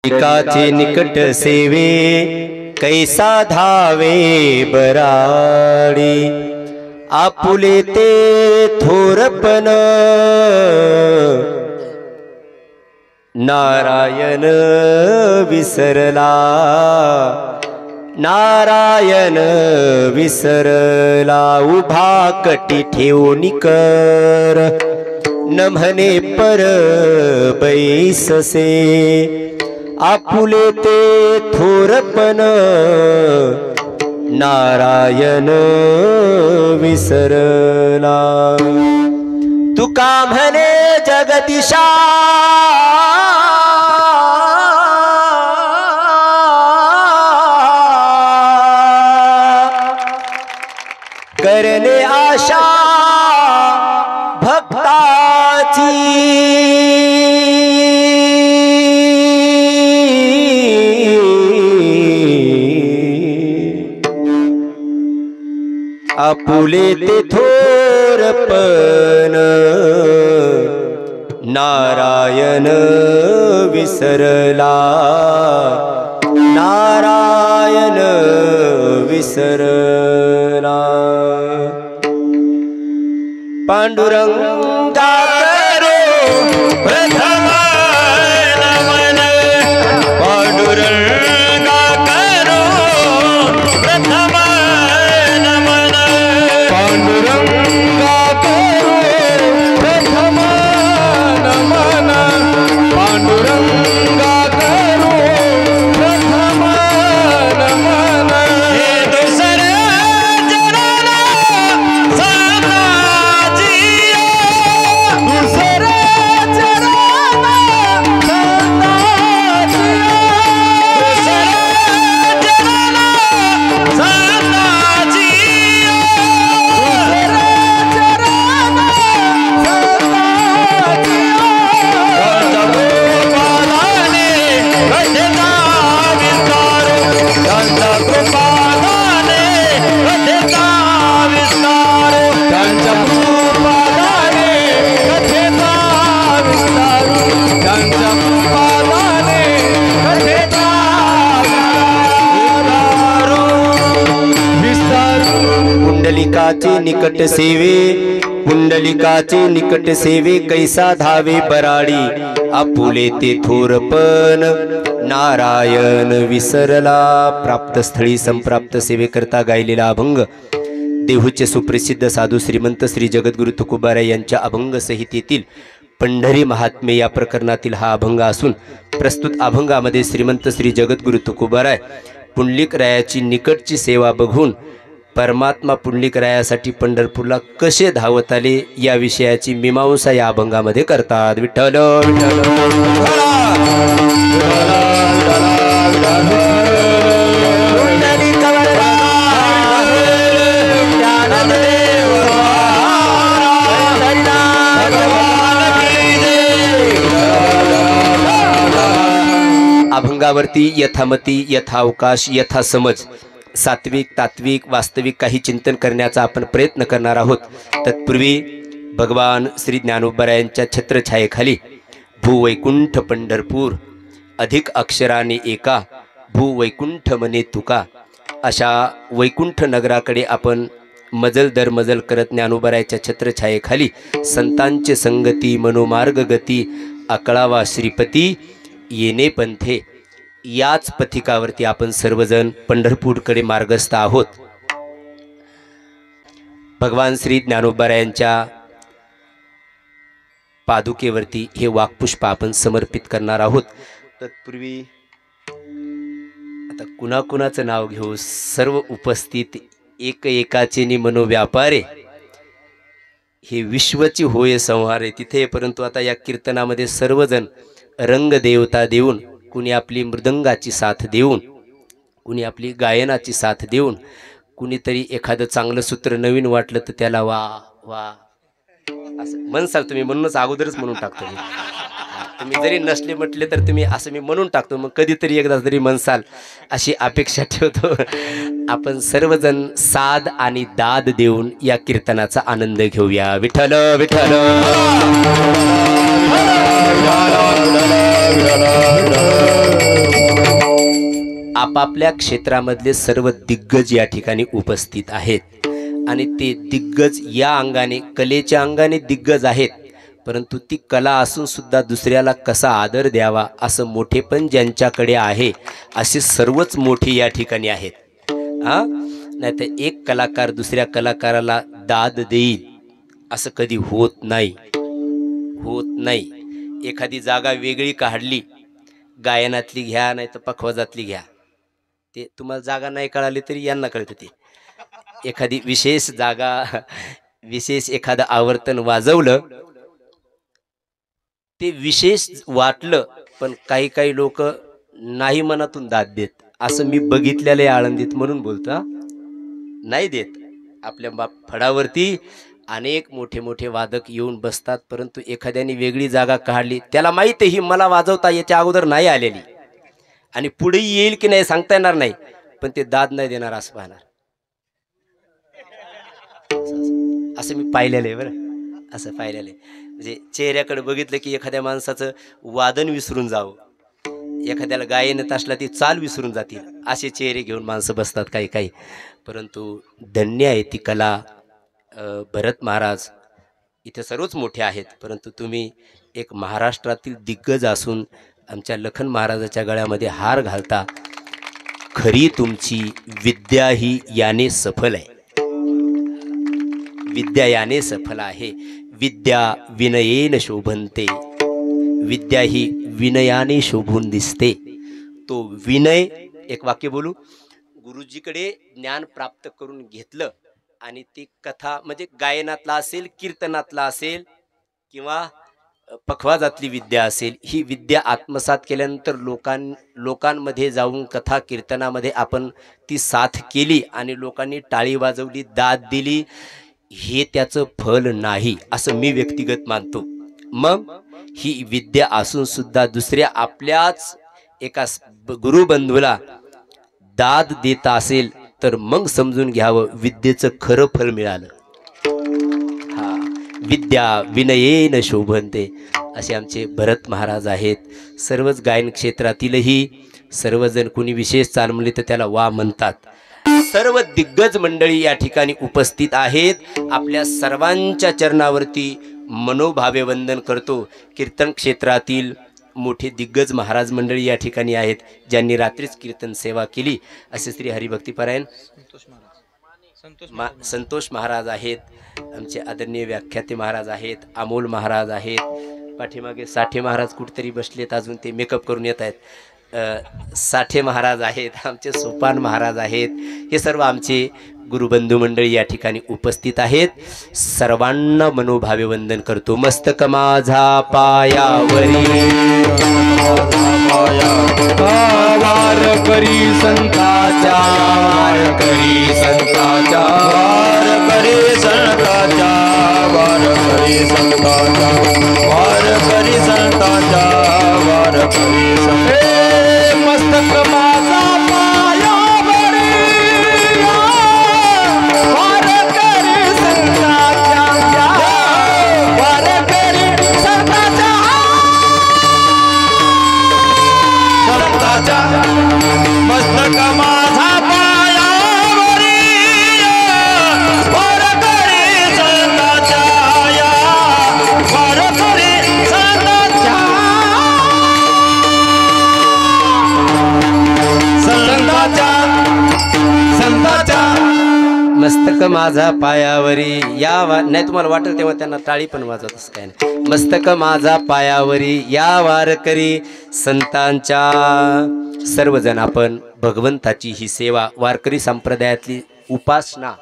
एकाचे निकट सेवे कैसा धावे बराडी आपुले ते थोरपण नारायण विसरला नारायण विसरला उभा कटी ठेवून कर न म्हणे पर बैससे आपुले ते थोरपण नारायण विसरला तुका म्हणे जगदीशा करणे आशा भक्ताची आपुले ते थोरपण नारायण विसरला नारायण विसरला पांडुरंगा करो प्रथम नमन पांडुरंगा करो प्रथम नमन पांडुरंगा करो प्रथम नमन पांडुरंगा करो प्रथम नमन हे दुसरे जनाला पुंडलिकाचे निकट सेवे पुंडलिकाचे निकट सेवे कैसा धावे बराडी आपुले ते थोरपण नारायण विसरला प्राप्त स्थळी संप्राप्त सेवेकरता गायलेला अभंग देहूचे सुप्रसिद्ध साधू श्रीमंत श्री जगद्गुरु तुकोबाराय यांच्या अभंग संहितेतील पंढरी महात्म्य या प्रकरणातील हा अभंग असून प्रस्तुत अभंगामध्ये श्रीमंत श्री जगद्गुरु तुकोबाराय पुंडलिकरायाची निकटची सेवा बघून परमात्मा पुंडलिकरायासाठी पंढरपूरला कसे धावत आले या विषयाची मीमांसा या अभंगामध्ये करतात। विठ्ठल अभंगावरती यथामती यथावकाश यथासमज सात्विक तात्विक वास्तविक काही चिंतन करण्याचा आपण प्रयत्न करणार आहोत। तत्पूर्वी भगवान श्री ज्ञानोबरायांच्या छत्रछायेखाली भूवैकुंठ पंढरपूर अधिक अक्षराने एका भूवैकुंठ मने तुका अशा वैकुंठ नगराकडे आपण मजल दर मजल करत ज्ञानोबरायाच्या छत्रछायेखाली संतांचे संगती मनोमार्ग गती अकळावा श्रीपती येणे पंथे याच पथिकावरती आपण सर्वजण पंढरपूरकडे मार्गस्थ आहोत। भगवान श्री ज्ञानोबरायांच्या पादुकेवरती हे वाक्पुष्प आपण समर्पित करणार आहोत। तत्पूर्वी आता कुणाकुणाचं नाव घेऊ सर्व उपस्थित एक एकाचे मनोव्यापारे हे विश्वची होय संहारे तिथे परंतु आता या कीर्तनामध्ये सर्वजण रंग देवता देऊन कुणी आपली मृदंगाची साथ देऊन कुणी आपली गायनाची साथ देऊन कुणीतरी एखादं चांगलं सूत्र नवीन वाटलं तर त्याला वा वा असं म्हणसाल तुम्ही म्हणूनच अगोदरच म्हणून टाकतो मी तुम्ही जरी नसले म्हटले तर तुम्ही असं मी म्हणून टाकतो मग कधीतरी एकदा तरी म्हणसाल अशी अपेक्षा ठेवतो। आपण सर्वजण साद आणि दाद देऊन या कीर्तनाचा आनंद घेऊया। विठ्ठल विठ्ठल विठ्ठल आपापल्या क्षेत्रामधले सर्व दिग्गज या ठिकाणी उपस्थित आहेत आणि ते दिग्गज या अंगाने कलेच्या अंगाने दिग्गज आहेत, परंतु ती कला असून सुद्धा दुसऱ्याला कसा आदर द्यावा असं मोठेपण ज्यांच्याकडे आहे असे सर्वच मोठे या ठिकाणी आहेत. नाही तर एक कलाकार दुसऱ्या कलाकाराला दाद देईल असं कधी होत नाही, होत नाही. एखादी जागा वेगळी काढली, गायनातली घ्या नाही तर पखवाजातली घ्या, ते तुम्हाला जागा नाही कळाली तरी यांना कळतं. ते एखादी विशेष जागा विशेष एखादं आवर्तन वाजवलं ते विशेष वाटलं, पण काही काही लोक नाही मनातून दाद देत. असं मी बघितलेलं आहे आळंदीत, म्हणून बोलतो. नाही देत. आपल्या फडावरती अनेक मोठे मोठे वादक येऊन बसतात, परंतु एखाद्याने वेगळी जागा काढली, त्याला माहिती ही मला वाजवता याच्या अगोदर नाही आलेली आणि पुढे येईल की नाही सांगता येणार नाही, पण ते दाद नाही देणार असं पाहणार. असं मी पाहिलेलं आहे बरं, असं पाहिलेलं आहे. म्हणजे चेहऱ्याकडे बघितलं की एखाद्या माणसाचं वादन विसरून जावं, एखाद्याला गायन येत असला ती चाल विसरून जातील, असे चेहरे घेऊन माणसं बसतात काही काही. परंतु धन्य आहे ती कला. भरत महाराज इथे सर्वच मोठे आहेत, परंतु तुम्ही एक महाराष्ट्रातील दिग्गज असून आमच्या लखन महाराजाच्या गळ्यामध्ये हार घालता. खरी तुमची विद्या ही याने सफल आहे, विद्या याने सफल आहे. विद्या विनयेन शोभनते, विद्या ही विनयाने शोभून दिसते. तो विनय, एक वाक्य बोलू, गुरुजीकडे ज्ञान प्राप्त करून घेतलं आणि ती कथा म्हणजे गायनातला असेल, कीर्तनातला असेल किंवा पखवाजातली विद्या असेल, ही विद्या आत्मसात केल्यानंतर लोकांमध्ये जाऊन कथा कीर्तनामध्ये आपण ती साथ केली आणि लोकांनी टाळी वाजवली, दाद दिली, हे त्याचं फल नाही असं मी व्यक्तिगत मानतो. मग ही विद्या असून सुद्धा दुसऱ्या आपल्याच एका गुरुबंधूला दाद देता असेल तर मग समजून घ्यावं विद्येचं खरं फल मिळालं. हा, विद्या विनयेन शोभनते असे आमचे भरत महाराज आहेत. सर्वच गायन क्षेत्रातीलही सर्वजण कोणी विशेष चाल म्हणले तर त्याला वा म्हणतात. सर्व दिग्गज मंडळी या ठिकाणी उपस्थित आहेत. आपल्या सर्वांच्या चरणावरती मनोभावे वंदन करतो. कीर्तन क्षेत्रातील मोठे दिग्गज महाराज मंडळी या ठिकाणी आहेत, ज्यांनी रात्रीच कीर्तन सेवा केली. असे श्री हरिभक्तीपरायण संतोष महाराज आहेत, आमचे आदरणीय व्याख्याते महाराज आहेत, अमोल महाराज आहेत, पाठीमागे साठे महाराज कुठेतरी बसलेत, अजून ते मेकअप करून येत आहेत. साठे महाराज आहेत, आमचे सोपान महाराज आहेत. हे सर्व आमचे गुरुबंधू मंडळी या ठिकाणी उपस्थित आहेत. सर्वांना मनोभावे वंदन करतो. मस्तक माझा पायावरी वार करी संताच्या, वार करी संताच्या, वार करी संताच्या, वार करी संताच्या, वार करी संताच्या, वार करी संताच्या. मस्तक माझा पायावरी वार करी संताच्या, वार करी संताच्या, संताच्या. मस्तक माझा पायावरी वार करी संताच्या, वार करी संताच्या, संताच्या. मस्तक माझा पायावरी या नाही, तुम्हाला वाटेल तेव्हा त्यांना टाळी पण वाजवत असं काय नाही. मस्तक माझा पायावरी या वारकरी संतांच्या. सर्वजण आपण भगवंताची ही सेवा, वारकरी संप्रदायातली उपासना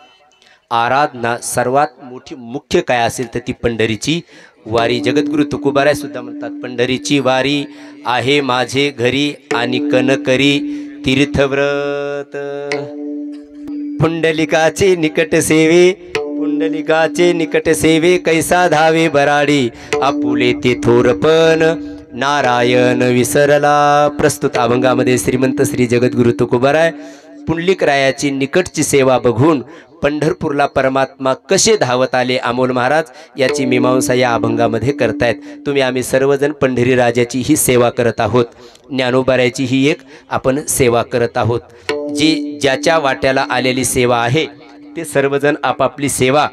आराधना सर्वात मोठी मुख्य काय असेल तर ती पंढरीची वारी. जगद्गुरु तुकोबाराय सुद्धा म्हणतात, पंढरीची वारी आहे माझे घरी आणि कनकरी तीर्थव्रत. पुंडलिकाचे निकट सेवे, पुंडलिकाचे निकट सेवे, कैसा धावे बराडी आपुले ते थोरपण नारायण विसरला. प्रस्तुत अभंगामध्ये श्रीमंत श्री जगद्गुरु तुकोबाराय पुंडलिकरायाची निकटची सेवा बघून पंढरपूरला परमात्मा कसे धावत आले अमोल महाराज याची मीमांसा या अभंगामध्ये करतायत. तुम्ही आम्ही सर्वजण पंढरी राजाची ही सेवा करत आहोत. ज्ञानोबाराची ही एक आपण सेवा करत आहोत। जी ज्याच्या वाट्याला आलेली सेवा आहे ते सर्वजण आपापली सेवा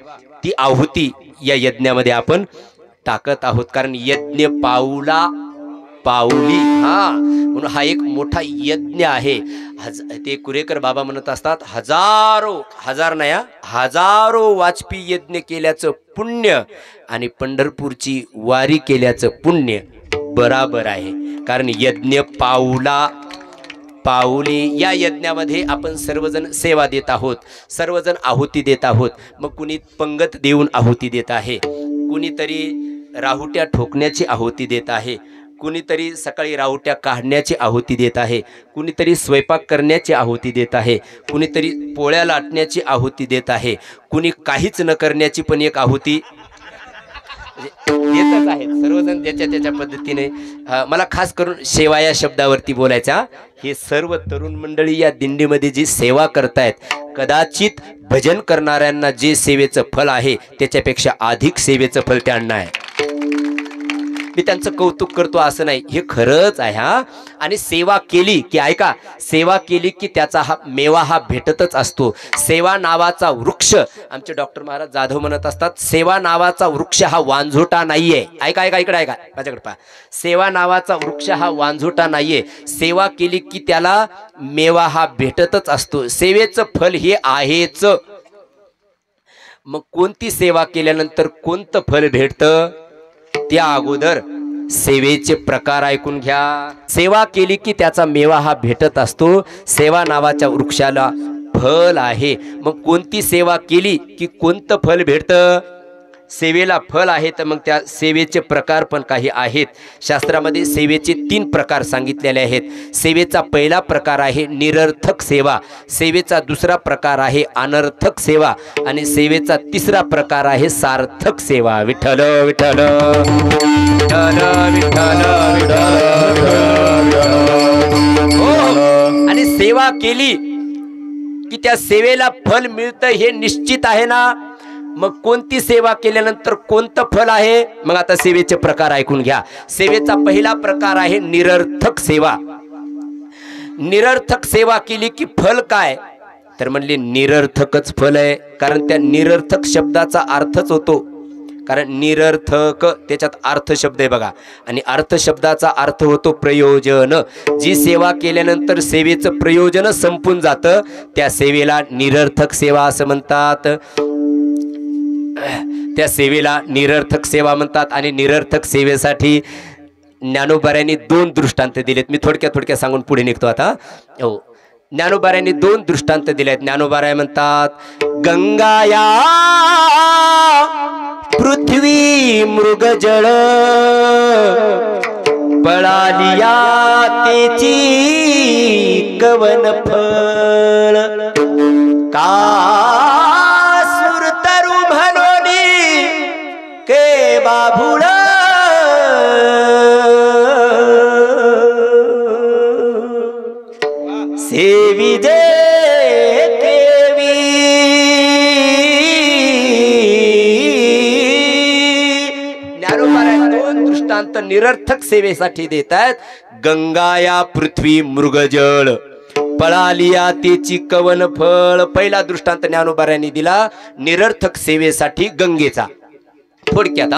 ती आहुती या यज्ञामध्ये आपण टाकत आहोत। कारण यज्ञ पाऊला पाऊली, म्हणून हा एक मोठा यज्ञ आहे। ते कुरेकर बाबा म्हणत असतात, हजारो, हजार नाही हजारो वाजपी यज्ञ केल्याचं पुण्य आणि पंढरपूरची वारी केल्याचं पुण्य बराबर आहे। कारण यज्ञ पाऊला पाऊली या यज्ञामध्ये आपण सर्वजण सेवा देत आहोत, सर्वजण आहुती देत आहोत। मग कुणी पंगत देऊन आहुती देत आहे, कुणीतरी राहुट्या ठोकण्याची आहुती देत आहे, कुणीतरी सकाळी राहुट्या काढण्याची आहुती देत आहे, कुणीतरी स्वयंपाक करण्याची आहुती देत आहे, कुणीतरी पोळ्या लाटण्याची आहुती देत आहे, कुणी काहीच न करण्याची पण एक आहुती देतच आहेत। सर्वजण त्याच्या त्याच्या पद्धतीने। मला खास करून सेवा या शब्दावरती बोलायचा। हे सर्व तरुण मंडळी या दिंडीमध्ये जी सेवा करतायत, कदाचित भजन करणाऱ्यांना जे सेवेचं फल आहे त्याच्यापेक्षा अधिक सेवेचं फल त्यांना आहे। मी त्यांचं कौतुक करतो असं नाही, हे खरंच आहे हा। आणि सेवा केली की ऐका, सेवा केली की त्याचा हा मेवा हा भेटतच असतो। सेवा नावाचा वृक्ष, आमचे डॉक्टर महाराज जाधव म्हणत असतात, सेवा नावाचा वृक्ष हा वांझोटा नाहीये। ऐका ऐका इकडे ऐका, माझ्याकडे पहा, सेवा नावाचा वृक्ष हा वांझोटा नाहीये। सेवा केली की त्याला मेवा हा भेटतच असतो, सेवेचं फल हे आहेच। मग कोणती सेवा केल्यानंतर कोणतं फल भेटतं त्या अगोदर सेवेचे प्रकार ऐकून घ्या। सेवा केली की त्याचा मेवा हा भेटत असतो, सेवा नावाच्या वृक्षाला फल आहे। मग कोणती सेवा केली की कोणतं फल भेटतं, सेवेला फल आहे। तर मग त्या सेवेचे प्रकार पण काही आहेत। शास्त्रामध्ये सेवेचे 3 प्रकार सांगितलेले आहेत। सेवेचा पहिला प्रकार आहे निरर्थक सेवा, सेवेचा दुसरा प्रकार आहे अनर्थक सेवा आणि सेवेचा तिसरा प्रकार आहे सार्थक सेवा। विठ्ठल विठ्ठल विठ्ठल विठ्ठल हो। आणि सेवा केली की त्या सेवेला फल मिळतं हे निश्चित आहे ना। मग कोणती सेवा केल्यानंतर कोणतं फल आहे, मग आता सेवेचे प्रकार ऐकून घ्या। सेवेचा पहिला प्रकार आहे निरर्थक सेवा। निरर्थक सेवा केली की फल काय, तर म्हणले निरर्थकच फल आहे। कारण त्या निरर्थक शब्दाचा अर्थच होतो, कारण निरर्थक त्याच्यात अर्थ शब्द आहे बघा, आणि अर्थ शब्दाचा अर्थ होतो प्रयोजन। जी सेवा केल्यानंतर सेवेचं प्रयोजन संपून जातं त्या सेवेला निरर्थक सेवा असं म्हणतात। त्या सेवेला निरर्थक सेवा म्हणतात। आणि निरर्थक सेवेसाठी ज्ञानोबाऱ्यांनी 2 दृष्टांत दिलेत। मी थोडक्यात सांगून पुढे निघतो आता। हो, ज्ञानोबाऱ्यांनी 2 दृष्टांत दिलेत। ज्ञानोबाराय म्हणतात, गंगाया पृथ्वी मृगजळ पळालिया तेची कवन फळ, का के बाभुळ सेवी जे केवी, ज्ञानोबाराय 2 दृष्टांत निरर्थक सेवेसाठी देत आहेत। गंगाया पृथ्वी मृगजळ पळालिया तेची कवन फळ। पहिला दृष्टांत ज्ञानोबारायांनी दिला निरर्थक सेवेसाठी गंगेचा। थोडक्यात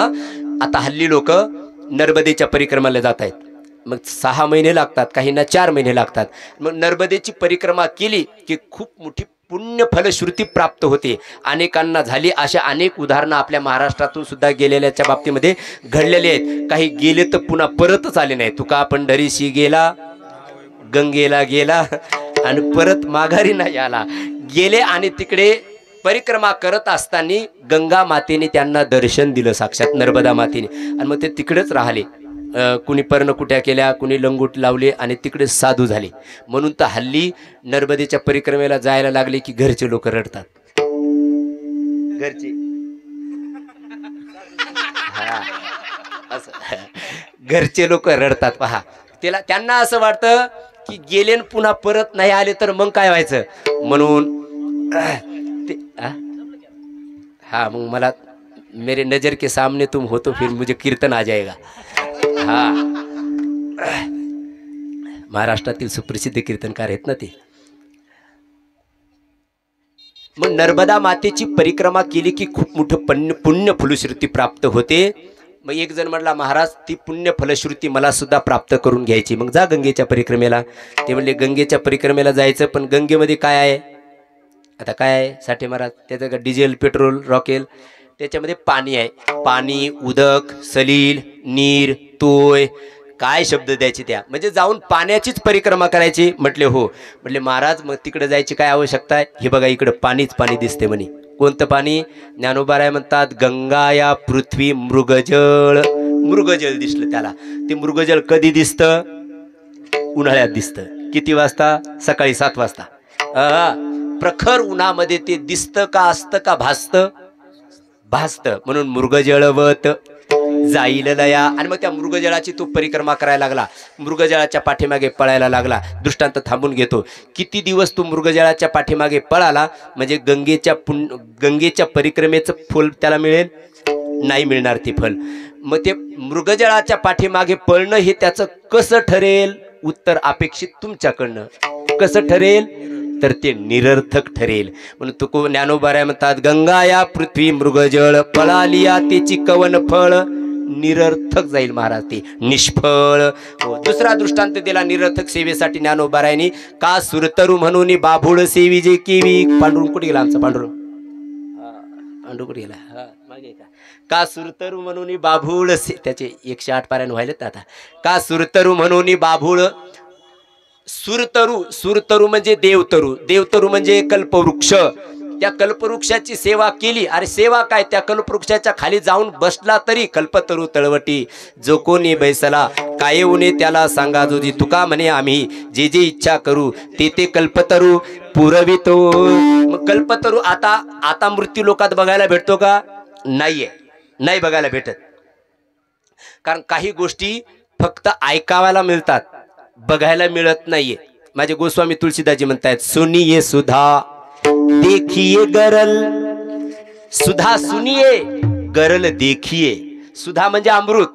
आता हल्ली लोक नर्मदेच्या परिक्रमाला जात आहेत, मग 6 महिने लागतात, काहींना 4 महिने लागतात। मग नर्मदेची परिक्रमा केली की खूप मोठी पुण्य फलश्रुती प्राप्त होते। अनेकांना झाली, अशा अनेक उदाहरणं आपल्या महाराष्ट्रातून सुद्धा गेलेल्याच्या बाबतीमध्ये घडलेले आहेत। काही गेले तर पुन्हा परतच आले नाही। तुका पंढरीशी गेला, गंगेला गेला आणि परत माघारी नाही आला। गेले आणि तिकडे परिक्रमा करत असताना गंगा मातेने त्यांना दर्शन दिलं, साक्षात नर्मदा मातेने, आणि मग ते तिकडेच राहिले। कुणी पर्णकुट्या केल्या, कुणी लंगोट लावले आणि तिकडे साधू झाले। म्हणून तर हल्ली नर्मदेच्या परिक्रमेला जायला लागले की घरचे लोक रडतात, घरचे असं घरचे लोक रडतात। पहा, त्यांना असं वाटतं की गेले पुन्हा परत नाही आले तर मग काय व्हायचं, म्हणून हाँ मग मला मेरे नज़र के सामने तुम हो तो फिर मुझे कीर्तन आ जाएगा। हाँ महाराष्ट्रातील सुप्रसिद्ध कीर्तनकार आहेत ना ते. मग नर्मदा मातेची परिक्रमा केली की खूप मोठं पुण्य फलश्रुती प्राप्त होते. मग एक जण म्हटला, महाराज ती पुण्य फलश्रुती मला सुद्धा प्राप्त करून घ्यायची, मग जा गंगेच्या परिक्रमेला. ते म्हणले गंगेच्या परिक्रमेला जायचं, पण गंगेमध्ये काय आहे? आता काय आहे साठे महाराज? त्याचं का डिझेल, पेट्रोल, रॉकेल? त्याच्यामध्ये पाणी आहे. पाणी, उदक, सलील, नीर, तोय, काय शब्द द्यायचे त्या, म्हणजे जाऊन पाण्याचीच परिक्रमा करायची. म्हटले हो. म्हटले महाराज मग तिकडे जायची काय आवश्यकता आहे? हे बघा इकडं पाणीच पाणी दिसते म्हणे. कोणतं पाणी? ज्ञानोबाराय म्हणतात गंगा या पृथ्वी मृगजळ. मृगजळ दिसलं त्याला. ते मृगजळ कधी दिसतं? उन्हाळ्यात दिसतं. किती वाजता? सकाळी 7 वाजता. प्रखर उन्हामध्ये ते दिसतं का असतं का भासतं? भासतं. म्हणून मृगजळवत जाईल लया. आणि मग त्या मृगजळाची तो परिक्रमा करायला लागला. मृगजळाच्या पाठीमागे पळायला लागला. दृष्टांत थांबून घेतो. किती दिवस तो मृगजळाच्या पाठीमागे पळाला म्हणजे गंगेच्या परिक्रमेचं फल त्याला मिळेल? नाही मिळणार ते फल. मग ते मृगजळाच्या पाठीमागे पळणं हे त्याचं कसं ठरेल? उत्तर अपेक्षित तुमच्याकडनं. कसं ठरेल? तर ते निरर्थक ठरेल. म्हणून तुको ज्ञानोबाराय म्हणतात गंगा या पृथ्वी मृगजळ पळालिया त्याची कवन फळ. निरर्थक जाईल महाराज, ते निष्फळ. दुसरा दृष्टांत दिला निरर्थक सेवेसाठी ज्ञानोबारायांनी. का सुरतरू म्हणून बाभूळ सेवी जे केवी. पांडुरंग कुठे गेला आमचा? पांडुरंग पांडुरंग कुठे गेला? मागे का सुरतरू म्हणून बाभूळ त्याचे 108 पारायण व्हायलेत आता. का सुरतरू म्हणून बाभूळ. सुरतरू, सुरतरू म्हणजे देवतरू. देवतरू म्हणजे कल्पवृक्ष. त्या कल्पवृक्षाची सेवा केली. अरे सेवा काय? त्या कल्पवृक्षाच्या खाली जाऊन बसला तरी कल्पतरू तळवटी. जो कोणी बैसला काय उणे त्याला सांगा जोजी. तुका म्हणे आम्ही जे जे इच्छा करू ते ते कल्पतरू पुरवितो. मग कल्पतरू आता मृत्यू लोकात बघायला भेटतो का? नाहीये, नाही बघायला भेटत. कारण काही गोष्टी फक्त ऐकायला मिळतात, बघायला मिळत नाहीये. माझे गोस्वामी तुळशीदासजी म्हणतायत सुनिये सुधा देखिए गरल. सुधा सुनिये, गरल देखिए. सुधा म्हणजे अमृत,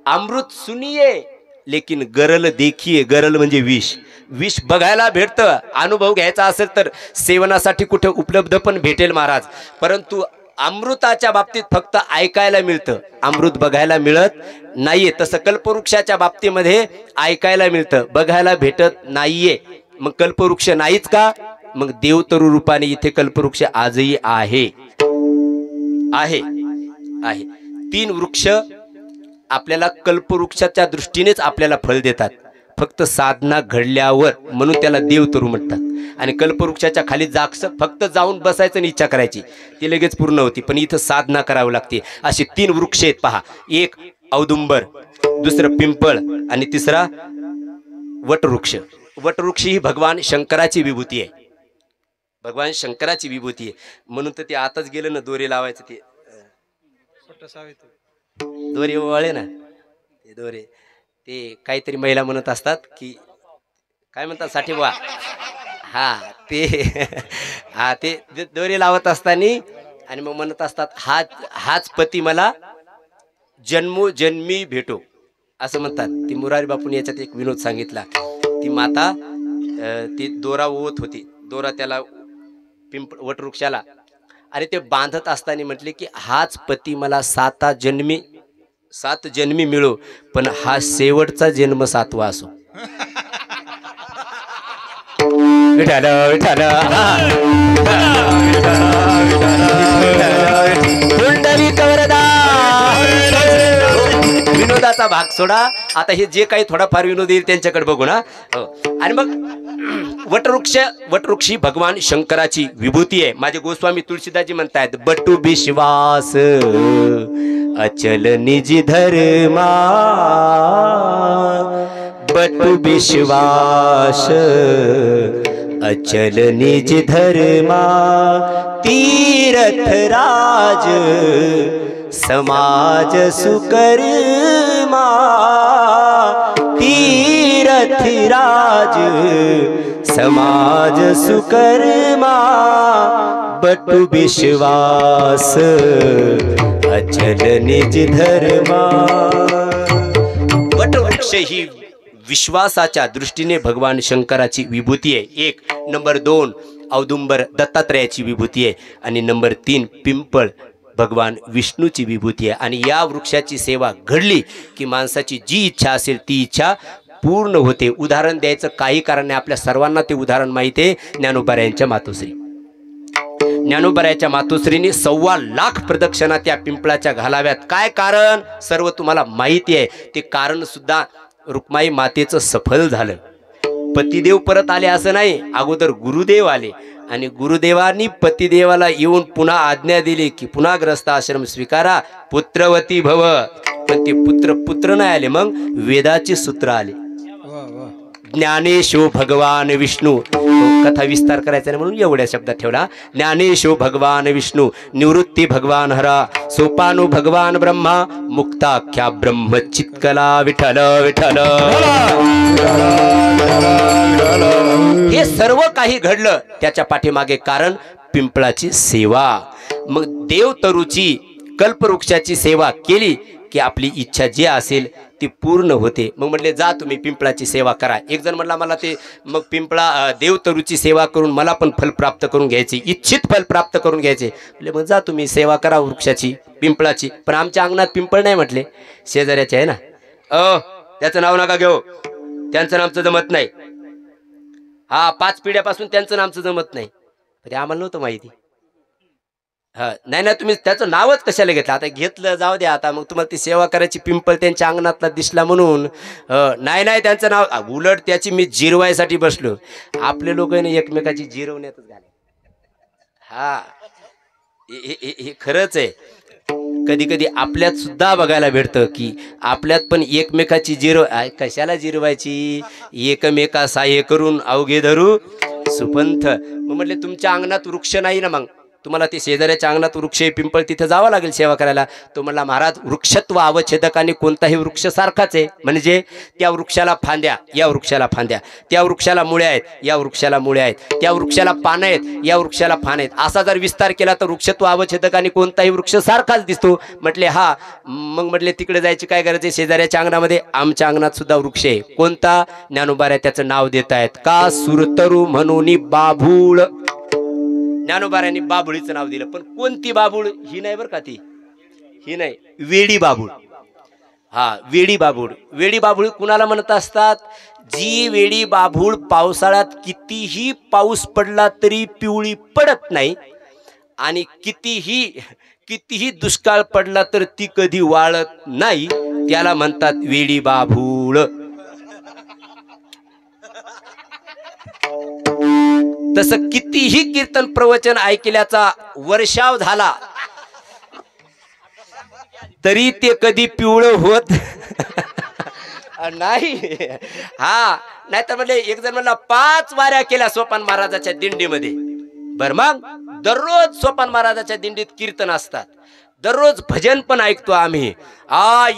अमृत सुनिये लेकिन गरल देखिए. गरल म्हणजे विष. विष बघायला भेटतं. अनुभव घ्यायचा असेल तर सेवनासाठी कुठे उपलब्ध पण भेटेल महाराज. परंतु अमृताच्या बाबतीत फक्त ऐकायला मिळतं, अमृत बघायला मिळत नाहीये. तसं कल्पवृक्षाच्या बाबतीमध्ये ऐकायला मिळतं, बघायला भेटत नाहीये. मग कल्पवृक्ष नाहीच का? मग देवतरू रूपाने इथे कल्पवृक्ष आजही आहे. आहे आहे 3 वृक्ष आपल्याला कल्पवृक्षाच्या दृष्टीनेच आपल्याला फळ देतात. फक्त साधना घडल्यावर, म्हणून त्याला देवतरू म्हणतात. आणि कल्पवृक्षाच्या खाली फक्त जाऊन बसायचं आणि इच्छा करायची, ती लगेच पूर्ण होती. पण इथं साधना करावी लागते. असे 3 वृक्ष आहेत पहा. एक औदुंबर, दुसरं पिंपळ आणि तिसरा वटवृक्ष. वटवृक्ष ही भगवान शंकराची विभूती आहे. भगवान शंकराची विभूती आहे. म्हणून तर ते आताच गेलं ना दोरे लावायचं. ते दोरे वळे ना, ते दोरे ते काहीतरी महिला म्हणत असतात की काय म्हणतात साठी बुवा. हा ते हा ते दोरे लावत असताना आणि मग म्हणत असतात हाच पती मला जन्मोजन्मी भेटो असं म्हणतात. ती मुरारी बापून याच्यात एक विनोद सांगितला. ती माता ती दोरा ओवत होती. दोरा त्याला वटवृक्षाला, आणि ते बांधत असताना म्हटले की हाच पती मला 7 जन्मी मिळो, पण हा शेवटचा जन्म 7वा असो. विनोदाचा भाग सोडा. आता हे जे काही थोडाफार विनोद येईल त्यांच्याकडे बघू ना. आणि मग वटवृक्षी भगवान शंकराची विभूती आहे. माझे गोस्वामी तुळशीदासजी म्हणतायत बटू विश्वास अचल निज धर्मा. बटू विश्वास अचल निज धर्मा. तीर्थ राज समाज सुकर्मा. तीर्थ राज समाज सुकर्मा. बटू विश्वास अचल निज धर्मा. वटवृक्ष ही विश्वासाच्या दृष्टीने भगवान शंकराची विभूती आहे एक, नंबर 2 औदुंबर दत्तात्रयाची विभूती आहे, आणि नंबर 3 पिंपळ भगवान विष्णूची विभूती आहे. आणि या वृक्षाची सेवा घडली की माणसाची जी इच्छा असेल ती इच्छा पूर्ण होते. उदाहरण द्यायचं काही कारण नाही, आपल्या सर्वांना ते उदाहरण माहिती आहे. ज्ञानोबारायांच्या मातोश्री, ज्ञानोबारायांच्या मातोश्रीने 1.25 लाख प्रदक्षिणा त्या पिंपळाच्या घालाव्यात. काय कारण सर्व तुम्हाला माहिती आहे. ते कारण सुद्धा रुक्माई मातेचं सफल झालं. पतिदेव परत आले असं नाही, अगोदर गुरुदेव आले आणि गुरुदेवांनी पतिदेवाला येऊन पुन्हा आज्ञा दिली की पुन्हा ग्रस्त आश्रम स्वीकारा, पुत्रवती भव. पण ते पुत्र नाही आले, मग वेदाचे सूत्र आले. ज्ञानेशो भगवान विष्णू, कथा विस्तार करायचा नाही म्हणून एवढ्या शब्दात ठेवला. ज्ञानेशो भगवान विष्णू, निवृत्ती भगवान हरा, सोपानो भगवान ब्रह्मा, मुक्ताख्या ब्रह्म चित्कला विठ्ठल विठ्ठल. हे सर्व काही घडलं त्याच्या पाठीमागे कारण पिंपळाची सेवा. मग देवतरूची कल्पवृक्षाची सेवा केली की आपली इच्छा जी असेल ती पूर्ण होते. मग म्हटले जा तुम्ही पिंपळाची सेवा करा. एक जण म्हटला मला ते मग पिंपळा देवतरूची सेवा करून मला पण फल प्राप्त करून घ्यायचे, इच्छित फल प्राप्त करून घ्यायचे. म्हटले मग जा तुम्ही सेवा करा वृक्षाची पिंपळाची. पण आमच्या अंगणात पिंपळ नाही म्हटले, शेजाऱ्याचे आहे ना. त्याचं नाव नका घेऊ, त्यांचं नामचं जमत नाही. हा 5 पिढ्यापासून त्यांचं नामचं जमत नाही. तरी आम्हाला नव्हतं माहिती. नाही ना, तुम्ही त्याचं नावच कशाला घेतलं. आता घेतलं जाऊ द्या, आता मग तुम्हाला ती सेवा करायची. पिंपळ त्यांच्या अंगणातला दिसला म्हणून नाही त्यांचं नाव, उलट त्याची मी जिरवायसाठी बसलो. आपले लोक एकमेकाची जिरवण्यातच घाले. हा हे खरंच आहे. कधी कधी आपल्यात सुद्धा बघायला भेटतं की आपल्यात पण एकमेकाची कशाला जिरवायची, एकमेका सहाय्य करून अवघे धरू सुपंथ. मग म्हटले तुमच्या अंगणात वृक्ष नाही ना, मग तुम्हाला ते शेजाऱ्याच्या अंगणात वृक्ष पिंपळ तिथे जावं लागेल सेवा करायला. तो म्हणला महाराज वृक्षत्व अवच्छेदक आणि कोणताही वृक्ष सारखाच आहे. म्हणजे त्या वृक्षाला फांद्या, या वृक्षाला फांद्या, त्या वृक्षाला मुळ्या आहेत, या वृक्षाला मुळ्या आहेत, त्या वृक्षाला पानं आहेत, या वृक्षाला पानं आहेत. असा जर विस्तार केला तर वृक्षत्व अवच्छेदक आणि कोणताही वृक्ष सारखाच दिसतो. म्हटले हा. मग म्हटले तिकडे जायची काय गरज आहे शेजाऱ्याच्या अंगणामध्ये. आमच्या अंगणात सुद्धा वृक्ष आहे. कोणता? ज्ञानोबाऱ्या त्याचं नाव देत आहेत का सुरतरू म्हणून बाभूळ. ज्ञानोबाऱ्यांनी बाभुळीचं नाव दिलं. पण कोणती बाभूळ ही नाही बरं का, ती ही नाही, वेडी बाभूळ. हा वेडी बाभूळ. वेडी बाभूळ कुणाला म्हणत असतात? जी वेडी बाभूळ पावसाळ्यात कितीही पाऊस पडला तरी पिवळी पडत नाही आणि कितीही दुष्काळ पडला तर ती कधी वाळत नाही, त्याला म्हणतात वेडी बाभूळ. तसं कितीही कीर्तन प्रवचन ऐकल्याचा वर्षाव झाला तरी ते कधी पिवळं होत नाही. हा नाही तर म्हणले एक जण म्हणला 5 वाऱ्या केल्या सोपान महाराजाच्या दिंडीमध्ये. बर मग दररोज सोपान महाराजाच्या दिंडीत कीर्तन असतात, दररोज भजन पण ऐकतो आम्ही.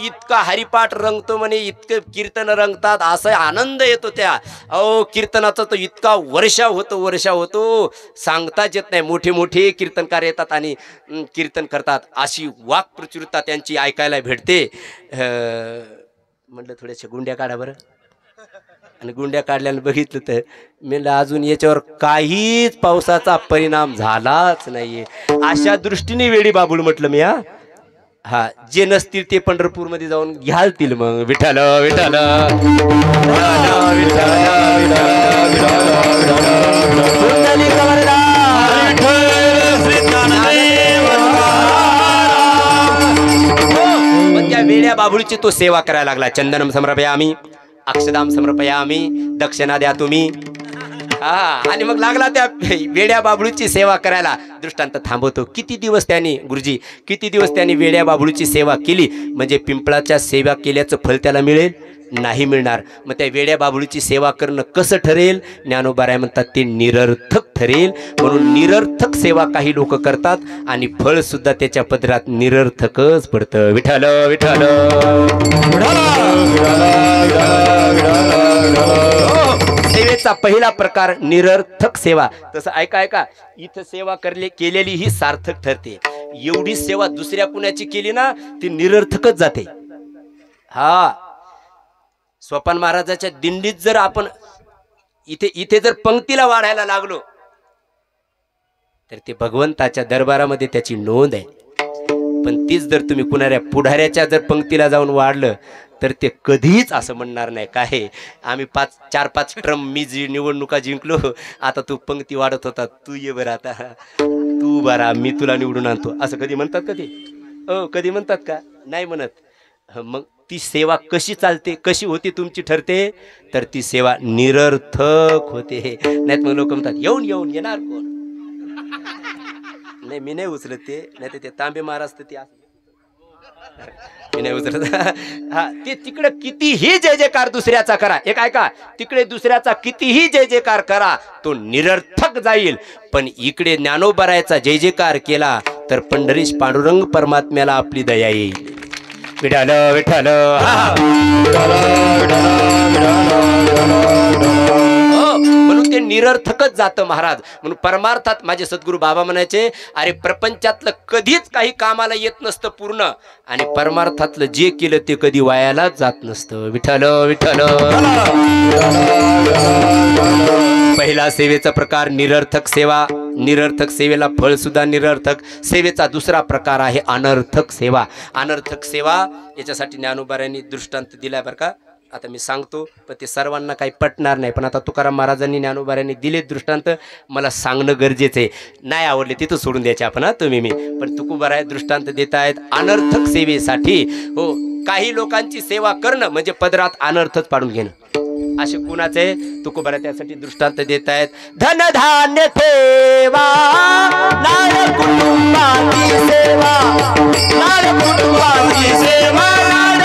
इतका हरिपाठ रंगतो म्हणे, इतके कीर्तन रंगतात, असा आनंद येतो त्या कीर्तनाचा. तो इतका वर्षा होतो सांगताच येत नाही. मोठे मोठे कीर्तनकार येतात आणि कीर्तन करतात, अशी वाक्प्रचुरता त्यांची ऐकायला भेटते. म्हटलं थोड्याशा गुंड्या काढा बरं. आणि गुंड्या काढल्यानं बघितलं तर म्हणलं अजून याच्यावर काहीच पावसाचा परिणाम झालाच नाहीये. अशा दृष्टीने वेडी बाबूळ म्हटलं मी. हा जे नसतील ते पंढरपूरमध्ये जाऊन घ्यालतील मग. विठ्ठल विठ्ठल त्या वेड्या बाबूळची तो सेवा करायला लागला. चंदनम समर्पयामी, अक्षदाम समर्पयामी, दक्षिणा द्या तुम्ही. आणि मग लागला त्या वेड्या बाबळूची सेवा करायला. दृष्टांत थांबवतो. किती दिवस त्यांनी वेड्या बाबळूची सेवा केली म्हणजे पिंपळाच्या सेवा केल्याचं फल त्याला मिळेल? नाही मिळणार. मग त्या वेड्या बाबळूची सेवा करणं कसं ठरेल? ज्ञानोबाराय म्हणतात ते निरर्थक ठरेल. म्हणून निरर्थक सेवा काही लोक करतात आणि फळ सुद्धा त्याच्या पदरात निरर्थकच पडतं. विठ्ठल विठ्ठल. सेवेचा पहिला प्रकार निरर्थक सेवा. तसं ऐका इथं सेवा केलेली ही सार्थक ठरते. एवढी सेवा दुसऱ्या कुणाची केली ना ती निरर्थकच जाते. हा सोपान महाराजाच्या दिंडीत जर आपण इथे जर पंक्तीला वाढायला लागलो तर ते भगवंताच्या दरबारामध्ये त्याची नोंद आहे. पण तीच जर तुम्ही कुणाऱ्या पुढाऱ्याच्या जर पंक्तीला जाऊन वाढलं तर ते कधीच असं म्हणणार नाही काय आम्ही 4-5 ट्रम मी जी निवडणुका जिंकलो, आता तू पंक्ती वाढत होता, तू ये बरं, आता तू बरा, मी तुला निवडून आणतो, असं कधी म्हणतात का ते? कधी म्हणतात का? नाही म्हणत. मग ती सेवा कशी चालते, कशी होती तुमची ठरते, तर ती सेवा निरर्थक होते. नाहीत मग लोक म्हणतात येऊन येणार कोण? नाही, मी नाही उचलत ते, नाही तर ते तांबे महाराज ते मी नाही उचलत. हा, ते तिकडे कितीही जय जयकार दुसऱ्याचा करा, एक ऐका, तिकडे दुसऱ्याचा कितीही जय जयकार करा तो निरर्थक जाईल. पण इकडे ज्ञानोबरायाचा जय जयकार केला तर पंढरीश पांडुरंग परमात्म्याला आपली दया येईल. विठाल विठाल म्हणून ते निरर्थकच जातं महाराज. म्हणून परमार्थात माझे सद्गुरू बाबा म्हणायचे, अरे प्रपंचातलं कधीच काही कामाला येत नसतं पूर्ण, आणि परमार्थातलं जे केलं ते कधी वायालाच जात नसतं. विठ्ठल विठ्ठल. पहिला सेवेचा प्रकार निरर्थक सेवा, निरर्थक सेवेला फळ सुद्धा निरर्थक. सेवेचा दुसरा प्रकार आहे अनर्थक सेवा. अनर्थक सेवा याच्यासाठी ज्ञानोबाऱ्यांनी दृष्टांत दिलाय बरं का. आता मी सांगतो पण ते सर्वांना काही पटणार नाही, पण आता तुकाराम महाराजांनी ज्ञानोबाऱ्यांनी दिले दृष्टांत, मला सांगणं गरजेचं आहे. नाही आवडले तिथं सोडून द्यायचे आपण, तुम्ही मी, पण तुकोबाराय दृष्टांत देत आहेत अनर्थक सेवेसाठी. हो, काही लोकांची सेवा करणं म्हणजे पदरात अनर्थच पाडून घेणं. असे कुणाचे तुकोबाराय त्यासाठी दृष्टांत देत आहेत. धनधान्य ठेवा नाळ कुटुंबाची सेवा, नाळ कुटुंबाची सेवा, नाळ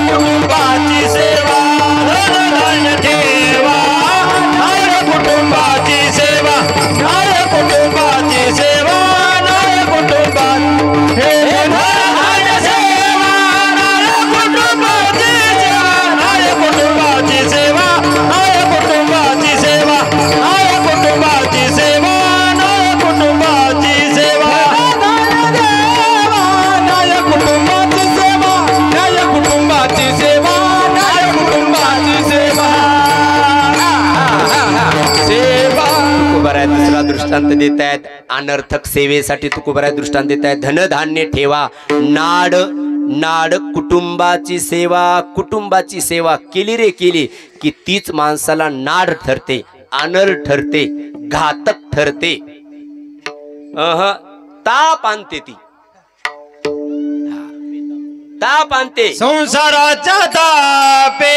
कुटुंबाची सेवा. धनधान्य ठेवा नाळ कुटुंबाची सेवा, नाळ कुटुंबाची सेवा, नाळ कुटुंबाची सेवा, नाळ कुटुंबाची सेवा, नाळ कुटुंबाची सेवा, नाळ कुटुंबाची सेवा, नाळ कुटुंबाची सेवा, नाळ कुटुंबाची सेवा, नाळ कुटुंबाची सेवा, नाळ कुटुंबाची सेवा, नाळ कुटुंबाची सेवा. तुकोबाराय दुसरा दृष्टांत देत आहेत अनर्थक सेवेसाठी. तुकोबाराय दृष्टांत देत आहेत धनधान्य ठेवा नाड, नाड कुटुंबाची सेवा. कुटुंबाची सेवा केली रे केली की तीच माणसाला नाड ठरते, अनर ठरते, घातक ठरते, ताप आणते, ती ताप आणते. संसाराच्या तापे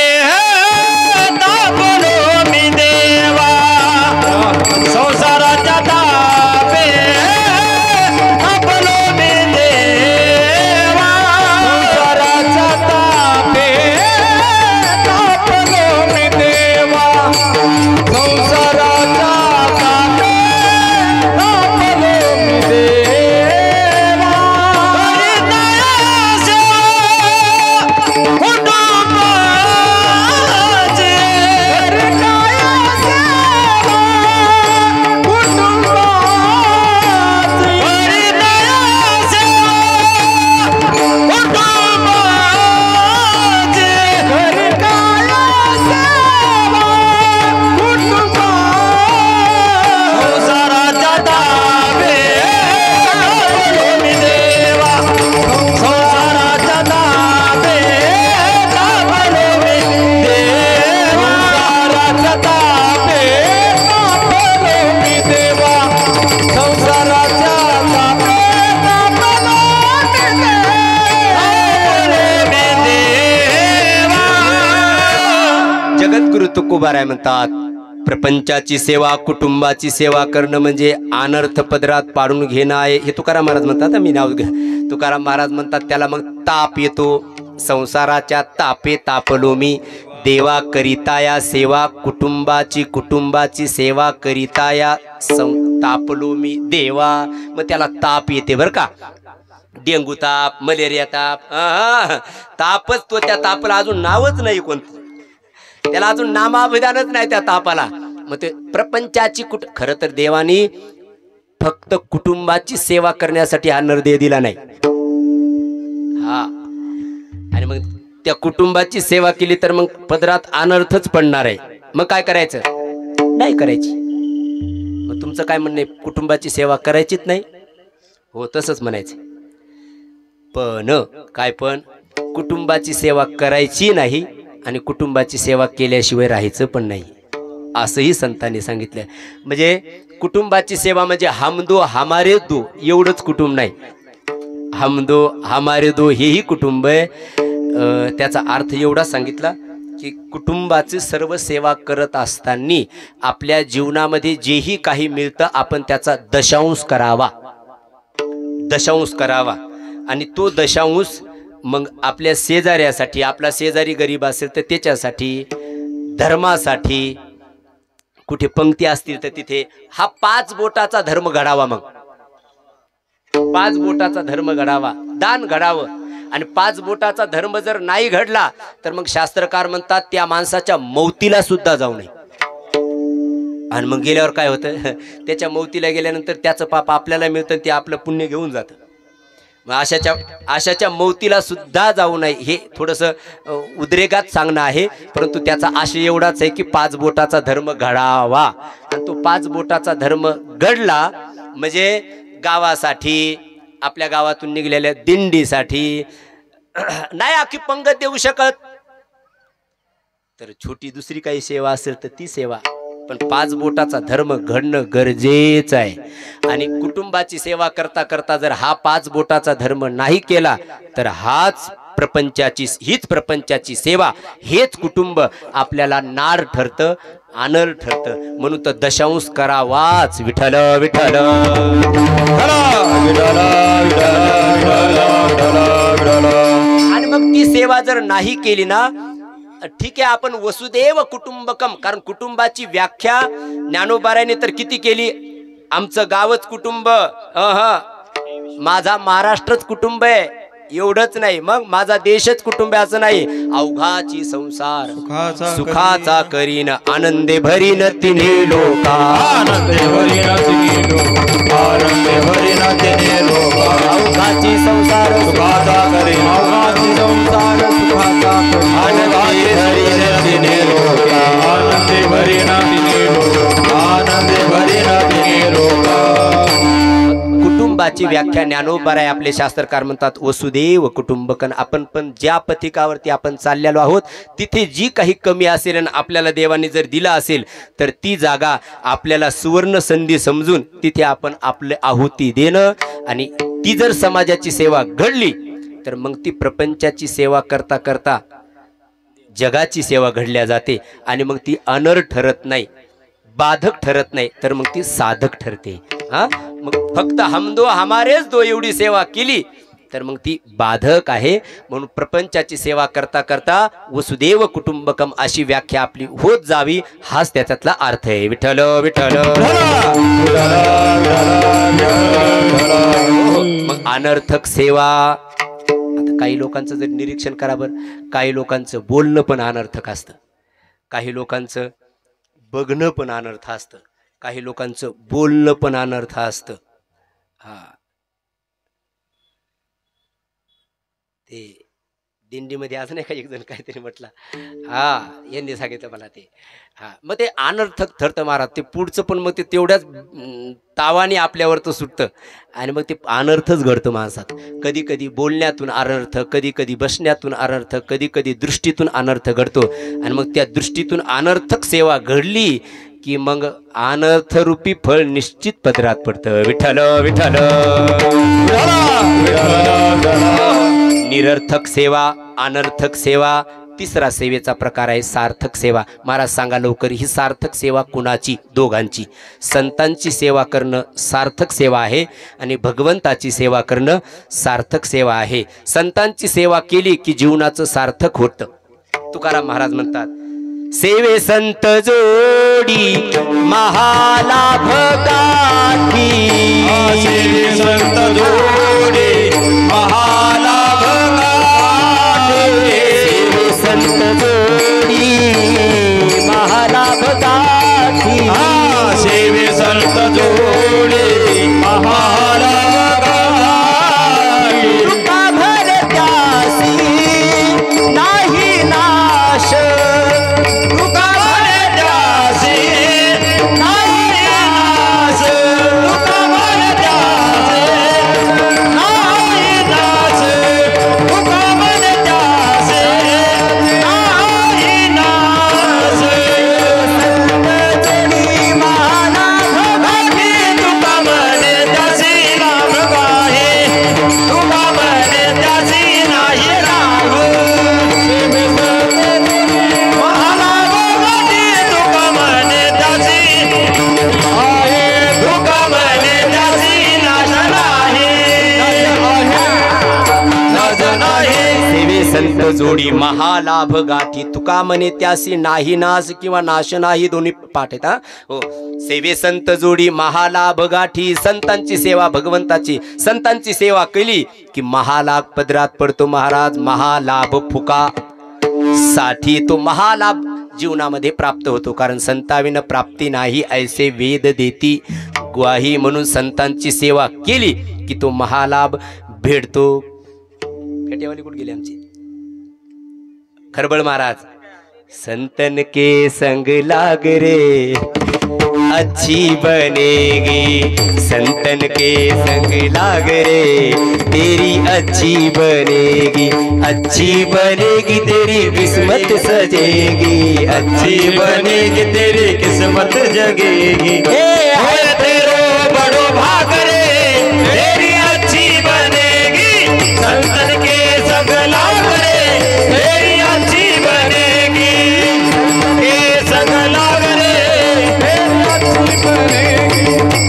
तापलो मी देवा, संसाराच्या तापे तापलो मी देवा, संसाराच्या तापे तापलो मी देवा, संसाराच्या तापे तापलो मी देवा. जगद्गुरु तुकोबाराय म्हणतात प्रपंचाची सेवा, कुटुंबाची सेवा करणं म्हणजे अनर्थ पदरात पाडून घेणं आहे. हे तुकाराम महाराज म्हणतात. मी नाव तुकाराम महाराज म्हणतात त्याला मग ताप येतो. संसाराच्या तापे तापलो मी देवा करिता या सेवा, कुटुंबाची कुटुंबाची सेवा करिता या तापलो मी देवा. मग त्याला ताप येते बरं का. डेंगू ताप, मलेरिया ताप, तापच तो. त्या तापाला अजून नावच नाही कोणतं, त्याला अजून नामाभिधानच नाही त्या तापाला. मग ते प्रपंचाची खरं तर देवानी फक्त कुटुंबाची सेवा करण्यासाठी हा निर्दय दिला नाही. हा, आणि मग त्या कुटुंबाची सेवा केली तर मग पदरात अनर्थच पडणार आहे. मग काय करायचं? नाही करायची. मग तुमचं काय म्हणणं आहे? कुटुंबाची सेवा करायचीच नाही? हो, तसंच म्हणायचं. पण काय, पण कुटुंबाची सेवा करायची नाही आणि कुटुंबाची सेवा केल्याशिवाय राहायचं पण नाही, असंही संतांनी सांगितलं. म्हणजे कुटुंबाची सेवा म्हणजे हम दो हमारे दो एवढंच कुटुंब नाही, हम दो हमारे दो हेही कुटुंब आहे. त्याचा अर्थ एवढा सांगितला की कुटुंबाची सर्व सेवा करत असताना आपल्या जीवनामध्ये जेही काही मिळतं आपण त्याचा दशांश करावा, दशांश करावा. आणि तो दशांश मग आपल्या शेजाऱ्यासाठी, आपला शेजारी गरीब असेल तर त्याच्यासाठी, धर्मासाठी, कुठे पंक्ती असतील तर तिथे हा 5 बोटाचा धर्म घडावा. मग 5 बोटाचा धर्म घडावा, दान घडावं. आणि 5 बोटाचा धर्म जर नाही घडला तर मग शास्त्रकार म्हणतात त्या माणसाच्या मौतीला सुद्धा जाऊ नये. आणि मग गेल्यावर काय होतं? त्याच्या मौतीला गेल्यानंतर त्याचं पाप आपल्याला मिळतं, ते आपलं पुण्य घेऊन जातं. मग अशाच्या मौतीला सुद्धा जाऊ नये, हे थोडंसं उद्रेकात सांगणं आहे. परंतु त्याचा आशय एवढाच आहे की 5 बोटाचा धर्म घडावा. आणि तो 5 बोटाचा धर्म घडला म्हणजे गावासाठी, आपल्या गावातून निघलेल्या दिंडीसाठी नाही आखी पंगत देऊ शकत तर छोटी दुसरी काही सेवा असेल तर ती सेवा, पण 5 बोटाचा धर्म घडणं गरजेचं आहे. आणि कुटुंबाची सेवा करता करता जर हा 5 बोटाचा धर्म नाही केला तर हीच प्रपंचाची सेवा, हेच कुटुंब आपल्याला नार ठरतं, आनर ठरतं. म्हणून तर दशांश करावाच. विठ्ठल विठ्ठल. आणि मग ती सेवा जर नाही केली ना, ठीक आहे, आपण वसुदेव कुटुंबकम, कारण कुटुंबाची व्याख्या ज्ञानोबाराने तर किती केली. आमचं गावच कुटुंब, माझा महाराष्ट्रच कुटुंब आहे एवढंच नाही, मग माझा देशच कुटुंब आहे असं नाही. अवघाची संसार सुखाचा करीन, आनंदे भरीन तिन्ही लोका, आनंदे भरीन तिन्ही लोका, आनंदे भरीन तिन्ही लोका. अवघाची संसार सुखाचा करीन, अवघाची संसार सुखाचा करीन, आनंदे भरीन तिन्ही लोका, आनंदे भरीन तिन्ही लोका, आनंदे भरीन तिन्ही लोका. कुटुंबाची व्याख्या ज्ञानोबाराय आपले शास्त्रकार म्हणतात वसुदेव कुटुंबकम. आपण पण ज्या पथिकावरती आपण चाललेलो आहोत तिथे जी काही कमी असेल आणि आपल्याला देवाने जर दिला असेल तर ती जागा आपल्याला सुवर्ण संधी समजून तिथे आपण आपले आहुती देणं. आणि ती जर समाजाची सेवा घडली तर मग ती प्रपंचाची सेवा करता करता जगाची सेवा घडल्या जाते. आणि मग ती अनर ठरत नाही, बाधक ठरत नाही, तर मग ती साधक ठरते. मग फक्त हम दो हमारेच दो एवढी सेवा केली तर मग ती बाधक आहे. म्हणून प्रपंचाची सेवा करता करता वसुदेव कुटुंबकम अशी व्याख्या आपली होत जावी, हाच त्याच्यातला अर्थ आहे. विठ्ठल विठ्ठल. मग अनर्थक सेवा, आता काही लोकांचं जर निरीक्षण करा बरं, काही लोकांचं बोलणं पण अनर्थक असतं, काही लोकांचं बघणं पण अनर्थ असतं, काही लोकांचं बोलणं पण अनर्थ असतं. ते दिंडीमध्ये आज नाही का एक जण काहीतरी म्हटलं, यांनी सांगितलं मला ते. मग ते अनर्थक ठरतं महाराज. ते पुढचं पण मग ते तेवढ्याच तावाने आपल्यावर तर सुटतं आणि मग ते अनर्थच घडतं माणसात. कधी कधी बोलण्यातून अनर्थ, कधी कधी बसण्यातून अनर्थ, कधी कधी दृष्टीतून अनर्थ घडतो. आणि मग त्या दृष्टीतून अनर्थक सेवा घडली की मग अनर्थरूपी फळ निश्चित पदरात पडतं. विठ्ठल विठ्ठल. निरर्थक सेवा, अनर्थक सेवा. तिसरा सेवेचा प्रकार आहे सार्थक सेवा. महाराज सांगा लवकर, ही सार्थक सेवा कुणाची? दोघांची. संतांची सेवा करणं सार्थक सेवा आहे आणि भगवंताची सेवा करणं सार्थक सेवा आहे. संतांची सेवा केली की जीवनाचं सार्थक होतं. तुकाराम महाराज म्हणतात, सेवे संत जोडी महालाभ गाठी, सेवे संत जोडी महालाभ गाठी, सेवे संत जोडी महालाभ गाठी, सेवे संत जोडी महालाभ गाठी. कृपा भर त्यासी नाही संत जोडी महालाभ गाठी, तुका म्हणे त्यासी नाही नाश किंवा नाश नाही, दोन्ही पाठ आहेत हा. हो, सेवे संत जोडी महालाभ गाठी, संतांची सेवा भगवंताची, संतांची सेवा केली की महालाभ पदरात पडतो महाराज. महालाभ फुका साठी, तो महालाभ जीवनामध्ये प्राप्त होतो. कारण संताविन प्राप्ती नाही ऐसे वेद देती ग्वाही. म्हणून संतांची सेवा केली की तो महालाभ भेटतो. फेटेवाली कुठे गेली आमची खरबळ महाराज. संतन के संग लाग रे अच्छी बनेगी, संतन के संग लाग रे तेरी अच्छी बनेगी, अच्छी बनेगी तेरी किस्मत सजेगी, अच्छी बनेगी तेरी किस्मत जगेगी. तेरो बड़ो भाग रे तेरी अच्छी बनेगी, संतन के संग लाग रे तेरी अच्छी बनेगी, के संग लाग रे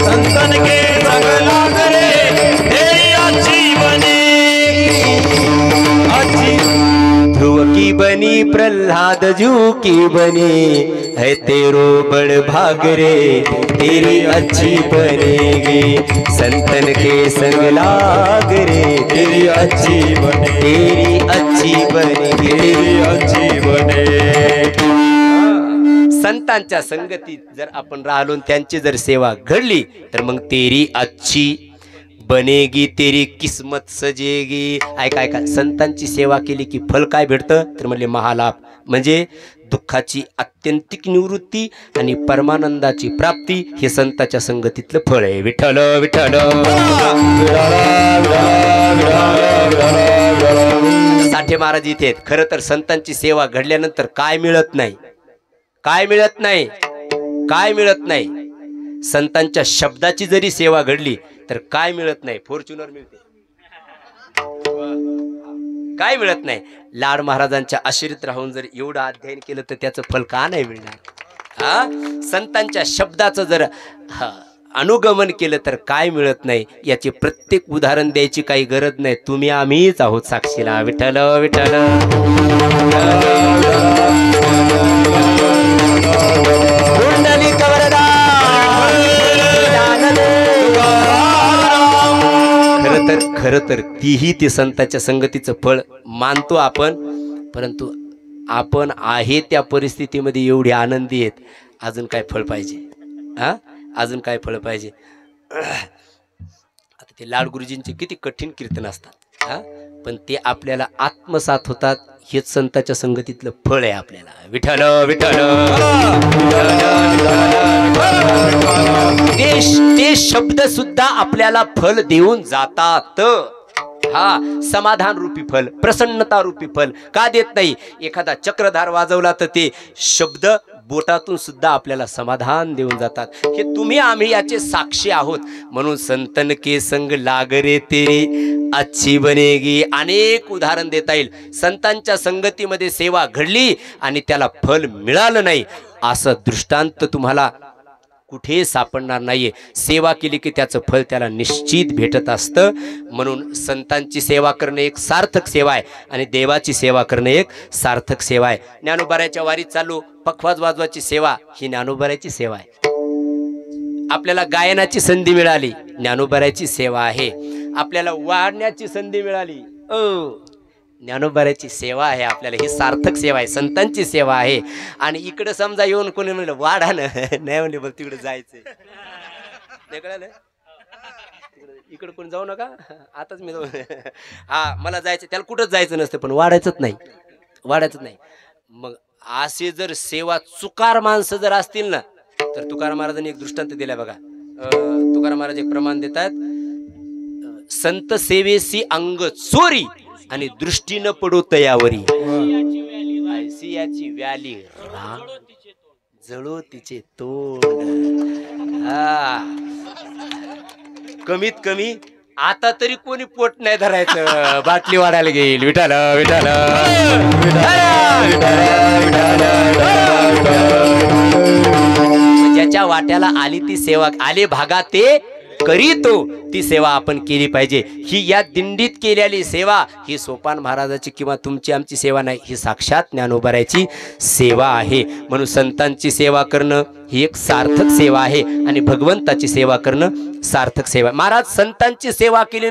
संतन के संग लाग रे तेरी अच्छी बनेगी, अच्छी. ध्रुव की बनी प्रहलाद जू की बनी है तेरो बड़ भाग रे तेरी अच्छी बनेगी, संतन के संग लाग रे तेरी अच्छी बने, तेरी अच्छी बनेगी, तेरी अच्छी बनेगी. संतांच्या संगतीत जर आपण राहिलो, त्यांची जर सेवा घडली तर मग तेरी अच्छी बनेगी, तेरी किस्मत सजेगी. ऐका ऐका, संतांची सेवा केली की फल काय भेटतं तर म्हणले महालाभ, म्हणजे दुःखाची आत्यंतिक निवृत्ती आणि परमानंदाची प्राप्ती. हे संतांच्या संगतीतलं फळ आहे. विठ्ठल विठ्ठल. साठे महाराज इथे आहेत. खरं तर संतांची सेवा घडल्यानंतर काय मिळत नाही, काय मिळत नाही, काय मिळत नाही. संतांच्या शब्दाची जरी सेवा घडली तर काय मिळत नाही, फॉर्च्युनर मिळते, काय मिळत नाही. लाड महाराजांच्या आश्रित राहून जर एवढं अध्ययन केलं तर त्याचं फल का नाही मिळणार. हा, संतांच्या शब्दाचं जर अनुगमन केलं तर काय मिळत नाही. याचे प्रत्येक उदाहरण द्यायची काही गरज नाही. तुम्ही आम्हीच आहोत साक्षीला. विठ्ठल विठ्ठल. खरं तर तीही ते संतांच्या संगतीचं फळ मानतो आपण, परंतु आपण आहे त्या परिस्थितीमध्ये एवढे आनंदी आहेत. अजून काय फळ पाहिजे, हा, अजून काय फळ पाहिजे. आता ते लाड गुरुजींचे किती कठीण कीर्तन असतात, हा, पण ते आपल्याला आत्मसात होतात. हेच संतांच्या संगतीतलं फळ आहे आपल्याला. विठ्ठल विठ्ठल. ते शब्द सुद्धा आपल्याला फल देऊन जातात. हा, समाधान रूपी फल, प्रसन्नता रूपी फल का देत नाही. एखादा चक्रधार वाजवला तर ते शब्द बोटातून सुद्धा आपल्याला समाधान देऊन जातात. हे तुम्ही आम्ही याचे साक्षी आहोत. म्हणून संतन के संग लाग रे तेरी अच्छी बनेगी. अनेक उदाहरण देता येईल. संतांच्या संगतीमध्ये सेवा घडली आणि त्याला फल मिळालं नाही असं दृष्टांत तुम्हाला कुठे सापडणार नाहीये. सेवा केली की त्याचं फल त्याला निश्चित भेटत असतं. म्हणून संतांची सेवा करणं एक सार्थक सेवा आहे आणि देवाची सेवा करणं एक सार्थक सेवा आहे. ज्ञानोबाराच्या वारीत चालू पखवाज वाजवाची सेवा ही ज्ञानोबाराची सेवा आहे. आपल्याला गायनाची संधी मिळाली, ज्ञानोबाराची सेवा आहे. आपल्याला वाढण्याची संधी मिळाली, ज्ञानोबाराची सेवा आहे. आपल्याला ही सार्थक सेवा आहे, संतांची सेवा आहे. आणि इकडे समजा येऊन कोणी म्हणलं वाढा ना, नाही म्हणले बघ तिकडे जायचंय, नाही कळलं, इकडे कोणी जाऊ नका, आताच मी जाऊ. हा, मला जायचं, त्याला कुठंच जायचं नसतं, पण वाढायचंच नाही, वाढायचंच नाही. मग असे जर सेवा चुकार माणसं जर असतील ना, तर तुकाराम महाराजांनी एक दृष्टांत दिलाय बघा. तुकाराम महाराज एक प्रमाण देतात. संत सेवेसी अंग चोरी आणि दृष्टी न पडो तयावरी, ऐसी याची व्याली जळो तिचे तोंड. कमीत कमी आता तरी कोणी पोट नाही धरायचं, बाटली वाढायला घेईल. विठाल विठाल. ज्याच्या वाट्याला आली ती सेवा, आले भागा ते करीतो ती सेवा आपण केली पाहिजे। ही या दिंडीत केलेली सेवा ही सोपान महाराजाची किंवा तुमची आमची सेवा नाही, ही साक्षात ज्ञानोबारायची सेवा आहे। म्हणून संतांची सेवा करणं ही एक सार्थक सेवा आहे आणि भगवंताची सेवा करणं सार्थक सेवा। महाराज संतांची सेवा केली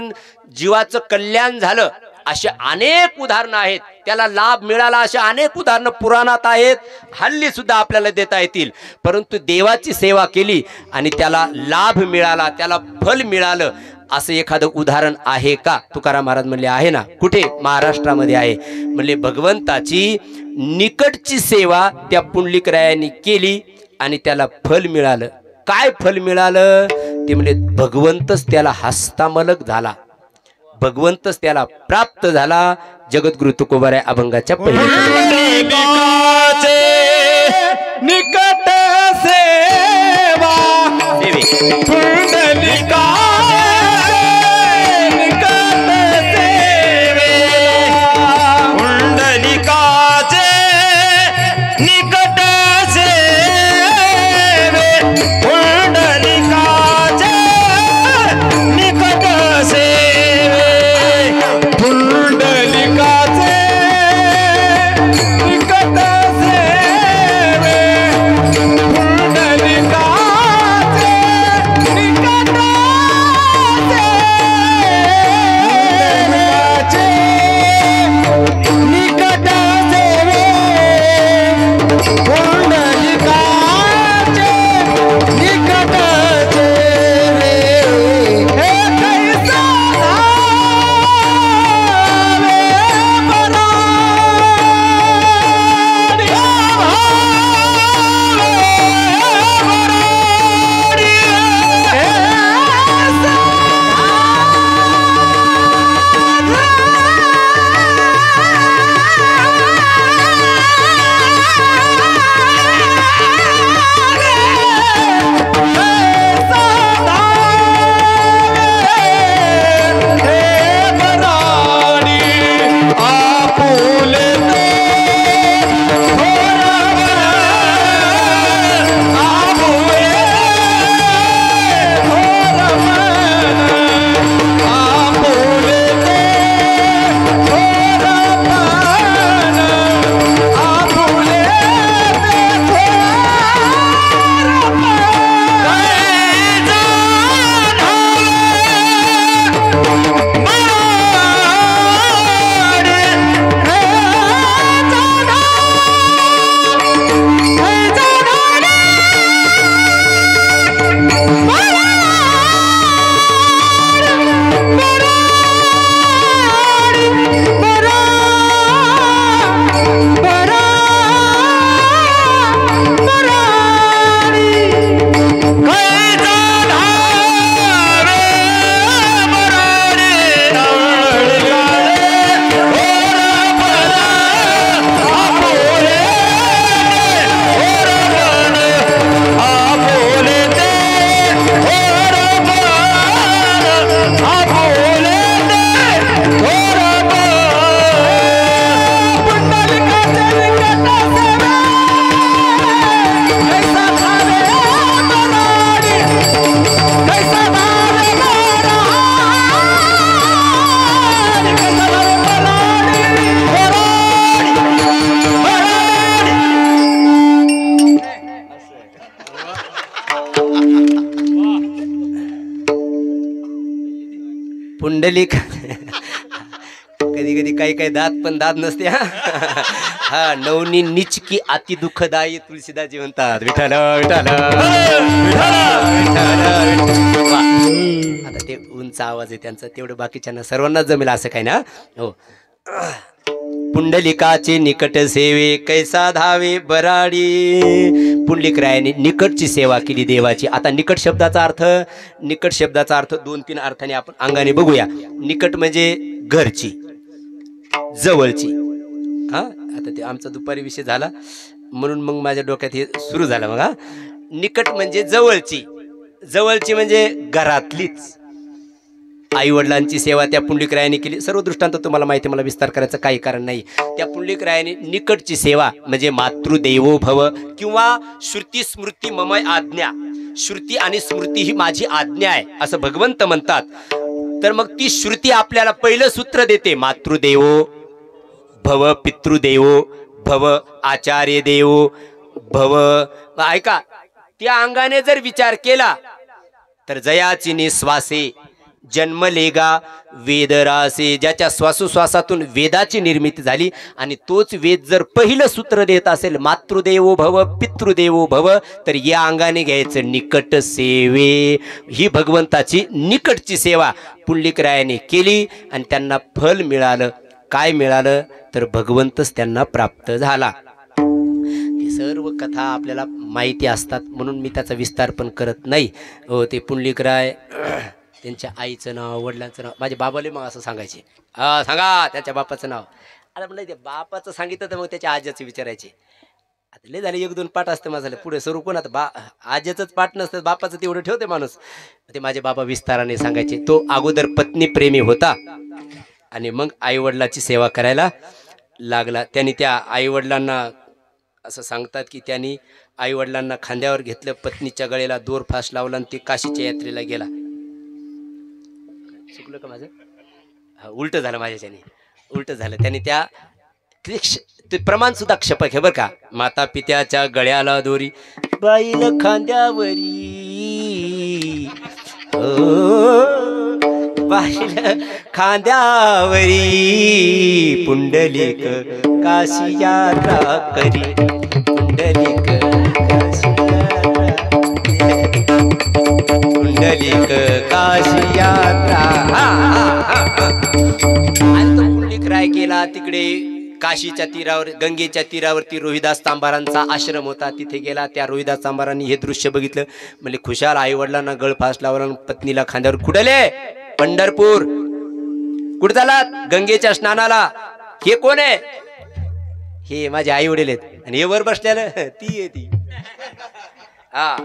जीवाचं कल्याण झालं असे अनेक उदाहरणं आहेत, त्याला लाभ मिळाला असे अनेक उदाहरणं पुराणात आहेत, हल्ली सुद्धा आपल्याला देता येतील। परंतु देवाची सेवा केली आणि त्याला लाभ मिळाला, त्याला फल मिळालं असं एखादं उदाहरण आहे का? तुकाराम महाराज म्हणले आहे ना। कुठे? महाराष्ट्रामध्ये आहे। म्हणले भगवंताची निकटची सेवा त्या पुंडलिकरायांनी केली आणि त्याला फल मिळालं। काय फल मिळालं ते म्हणले भगवंतच त्याला हस्तामलक झाला, भगवंतच त्याला प्राप्त झाला। जगद्गुरु तुकोबाराय अभंगाच्या पहिले निकट सेवा पुंडलिका निकट सेवे पुंडलिकाचे निकट सेवे पुंडलिकाचे निकट सेवे पुंडलिकाचे निकट सेवे पुंडलिकाचे निकट पुंडलिक कधी कधी काही काही दात पण दात नसते हा नवनी निचकी अति दुःखदायी तुळशीदाजी म्हणतात विठ्ठल विठ्ठल आता ते उंच आवाज आहे त्यांचा, तेवढं बाकीच्यांना सर्वांना जमेल असं काही ना हो। पुंडलिकाचे निकट सेवे कैसा धावे बराडी, पुंडलिकरायाने निकटची सेवा केली देवाची। आता निकट शब्दाचा अर्थ दोन तीन अर्थाने आपण अंगाने बघूया। निकट म्हणजे घरची, जवळची। हा आता ते आमचा दुपारी विषय झाला म्हणून मग माझ्या डोक्यात हे सुरू झालं। मग निकट म्हणजे जवळची, जवळची म्हणजे घरातलीच। आई वडिलांची सेवा त्या पुंडलिकरायाने केली। सर्व दृष्टांत तुम्हाला माहिती, मला विस्तार करायचं काही कारण नाही। त्या पुंडलिकरायाने निकटची सेवा म्हणजे मातृदेवो भव किंवा श्रुती स्मृती ममय आज्ञा, श्रुती आणि स्मृती ही माझी आज्ञा आहे असं भगवंत म्हणतात. तर मग ती श्रुती आपल्याला पहिलं सूत्र देते, मातृदेवो भव, पितृदेवो भव, आचार्य देवो भव. ऐका, त्या अंगाने जर विचार केला तर जयाची निश्वासे जन्मलेगा वेदरासे, ज्याच्या श्वासोश्वासातून वेदाची निर्मिती झाली आणि तोच वेद जर पहिलं सूत्र देत असेल मातृदेवो भव पितृदेवो भव, तर या अंगाने घ्यायचं निकट सेवे. ही भगवंताची निकटची सेवा पुंडलिकरायाने केली आणि त्यांना फल मिळालं. काय मिळालं तर भगवंतच त्यांना प्राप्त झाला. ती सर्व कथा आपल्याला माहिती असतात म्हणून मी त्याचा विस्तार पण करत नाही. हो, ते पुंडलिकराय त्यांच्या आईचं नाव, वडिलांचं नाव, माझे बाबाले मग असं सांगायचे, हा सांगा त्याच्या बापाचं नाव. आता म्हणलं ते बापाचं सांगितलं तर मग त्याच्या आज्याचं विचारायचे. आता लय झाले, 1-2 पाठ असते माझं, पुढे स्वरूप कोण आता आज्याचंच पाठ नसतं, बापाचं तेवढं ठेवते माणूस. ते माझे बाबा विस्ताराने सांगायचे. तो अगोदर पत्नी प्रेमी होता आणि मग आईवडिलाची सेवा करायला लागला. त्यांनी त्या आईवडिलांना असं सांगतात की त्यांनी आईवडिलांना खांद्यावर घेतलं, पत्नीच्या गळ्याला दोर फास लावला आणि ते काशीच्या यात्रेला गेला. चुकलं का माझं? हा, उलट झालं माझ्याच्याने, उलट झालं. त्यांनी त्या ते प्रमाण सुद्धा क्षपक आहे बरं का. माता पित्याच्या गळ्याला दोरी, बाईला खांद्यावरी, बाईला खांद्यावरी, पुंडलिक काशी यात्रा करी, पुंडलिक काशी यात्रा, पुंडलिक काशी यात्रा. आणि तो पुंडलिकराय गेला तिकडे काशीच्या तीरावर, गंगेच्या तीरावरती रोहिदास चांभारांचा आश्रम होता. तिथे गेला. त्या रोहिदास चांभारांनी हे दृश्य बघितलं. म्हणजे खुशाल आईवडिलांना गळफास लावला, पत्नीला खांद्यावर. कुठले? पंढरपूर. कुठे झालात? गंगेच्या स्नानाला. हे कोण आहे? हे माझे आई वडील आहेत. आणि हे वर बसलेलं ती आहे ती. हा,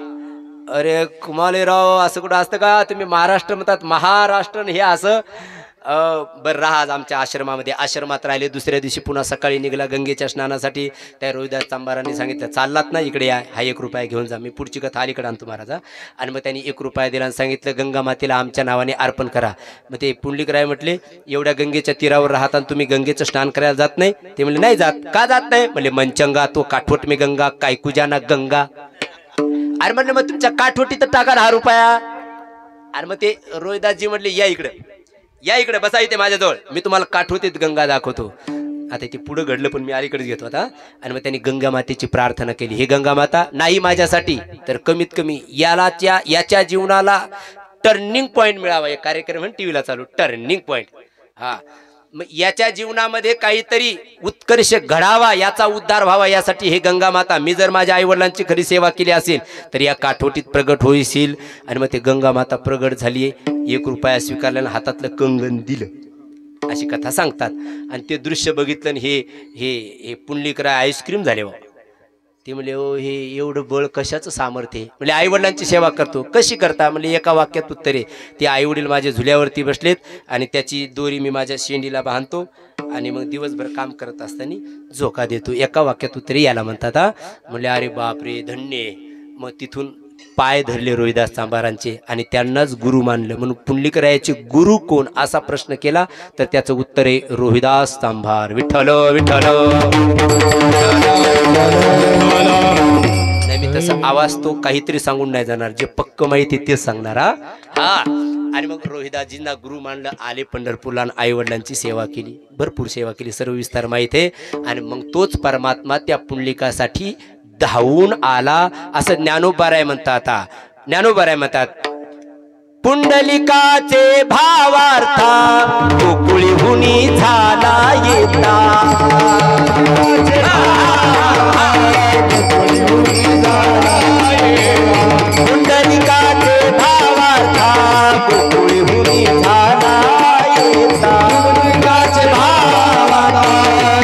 अरे कुमाले राव, असं कुठं असतं का? तुम्ही महाराष्ट्र म्हणतात, महाराष्ट्र हे असं. बरं राहा आज आमच्या आश्रमामध्ये. आश्रमात राहिले. दुसऱ्या दिवशी पुन्हा सकाळी निघाला गंगेच्या स्नानासाठी. त्या रोहिदास चांभारांनी सांगितलं, चाललात ना इकडे या, हा 1 रुपया घेऊन जा, मी पुढची कथा अलीकडे आणतो महाराजा. आणि मग त्यांनी 1 रुपया दिला आणि सांगितलं गंगा मातेला आमच्या नावाने अर्पण करा. मग ते पुंडलिकराय म्हटले, एवढ्या गंगेच्या तीरावर राहता तुम्ही गंगेचं स्नान करायला जात नाही? ते म्हणले नाही जात. का जात नाही? म्हणले मनचंगा तो काठवट में गंगा, कायकुजाना गंगा. अरे म्हणले मग तुमच्या काठवटीत टाका 10 रुपया. अरे मग ते रोहिदासजी म्हटले, या इकडे, या इकडे बसा इथे माझ्याजवळ, मी तुम्हाला काठवतीत गंगा दाखवतो. आता ते पुढं घडलं पण मी अलीकडेच घेतो आता. आणि मग त्यांनी गंगा मातेची प्रार्थना केली, हे गंगा माता, नाही माझ्यासाठी तर कमीत कमी याच्या जीवनाला टर्निंग पॉईंट मिळावा. एक कार्यक्रम टीव्हीला चालू, टर्निंग पॉईंट. हा, मग याच्या जीवनामध्ये काहीतरी उत्कर्ष घडावा, याचा उद्धार व्हावा, यासाठी हे गंगा माता, मी जर माझ्या आईवडिलांची खरी सेवा केली असेल तर या काठोटीत प्रगट होईशील. आणि मग ते गंगा माता प्रगट झाली. 1 रुपया स्वीकारल्यानं हातातलं कंगन दिलं, अशी कथा सांगतात. आणि ते दृश्य बघितलं आणि हे पुंडलिकराय आईस्क्रीम झाले. ते म्हणले, ओ हे एवढं बळ कशाचं सामर्थ्य? म्हणजे आईवडिलांची सेवा करतो. कशी करता? म्हणजे एका वाक्यात उत्तर आहे. ते आईवडील माझ्या झुल्यावरती बसलेत आणि त्याची दोरी मी माझ्या शेंडीला बांधतो आणि मग दिवसभर काम करत असताना झोका देतो. एका वाक्यात उत्तर याला म्हणतात. हा, म्हणले अरे बापरे धन्य. मग तिथून पाय धरले रोहिदास चांभारांचे आणि त्यांनाच गुरु मानलं. म्हणून पुंडलिकरायाचे गुरु कोण असा प्रश्न केला तर त्याचं उत्तर आहे रोहिदास चांभार. विठ्ठल विठ्ठल. नाही, मी तसा आवाज तो काहीतरी सांगून नाही जाणार, जे पक्क माहिती तेच सांगणार. हा. आणि मग रोहिदासजींना गुरु मानलं. आले पंढरपूरला, आई वडिलांची सेवा केली, भरपूर सेवा केली, सर्व विस्तार माहित आहे. आणि मग तोच परमात्मा त्या पुंडलिकासाठी धावून आला असं ज्ञानोबाराय म्हणतात. ज्ञानोबाराय म्हणतात, पुंडलिकाचे भावार्था गोकुळीहुनी झाला येता. पुंडलिकाचे भावार्था गोकुळीहुनी झाला येता. पुंडलिकाचे भावार्था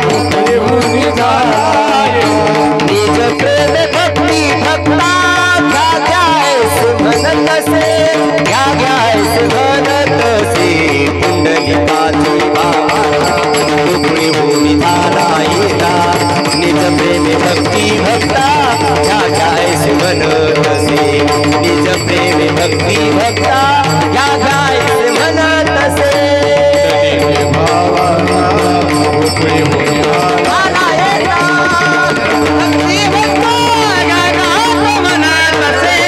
गोकुळीहुनी झाला येता. निज प्रेम भक्ती भक्ता म्हणत से म्हणत से. पुंडलिकाची भावार्था गोकुळीहुनी झाला येता. निज प्रेम भक्ती भक्ता म्हणत से. निज भक्ती भक्ता या गायचे म्हणत असे आला येता भक्ती भक्ता या गायचे म्हणत असे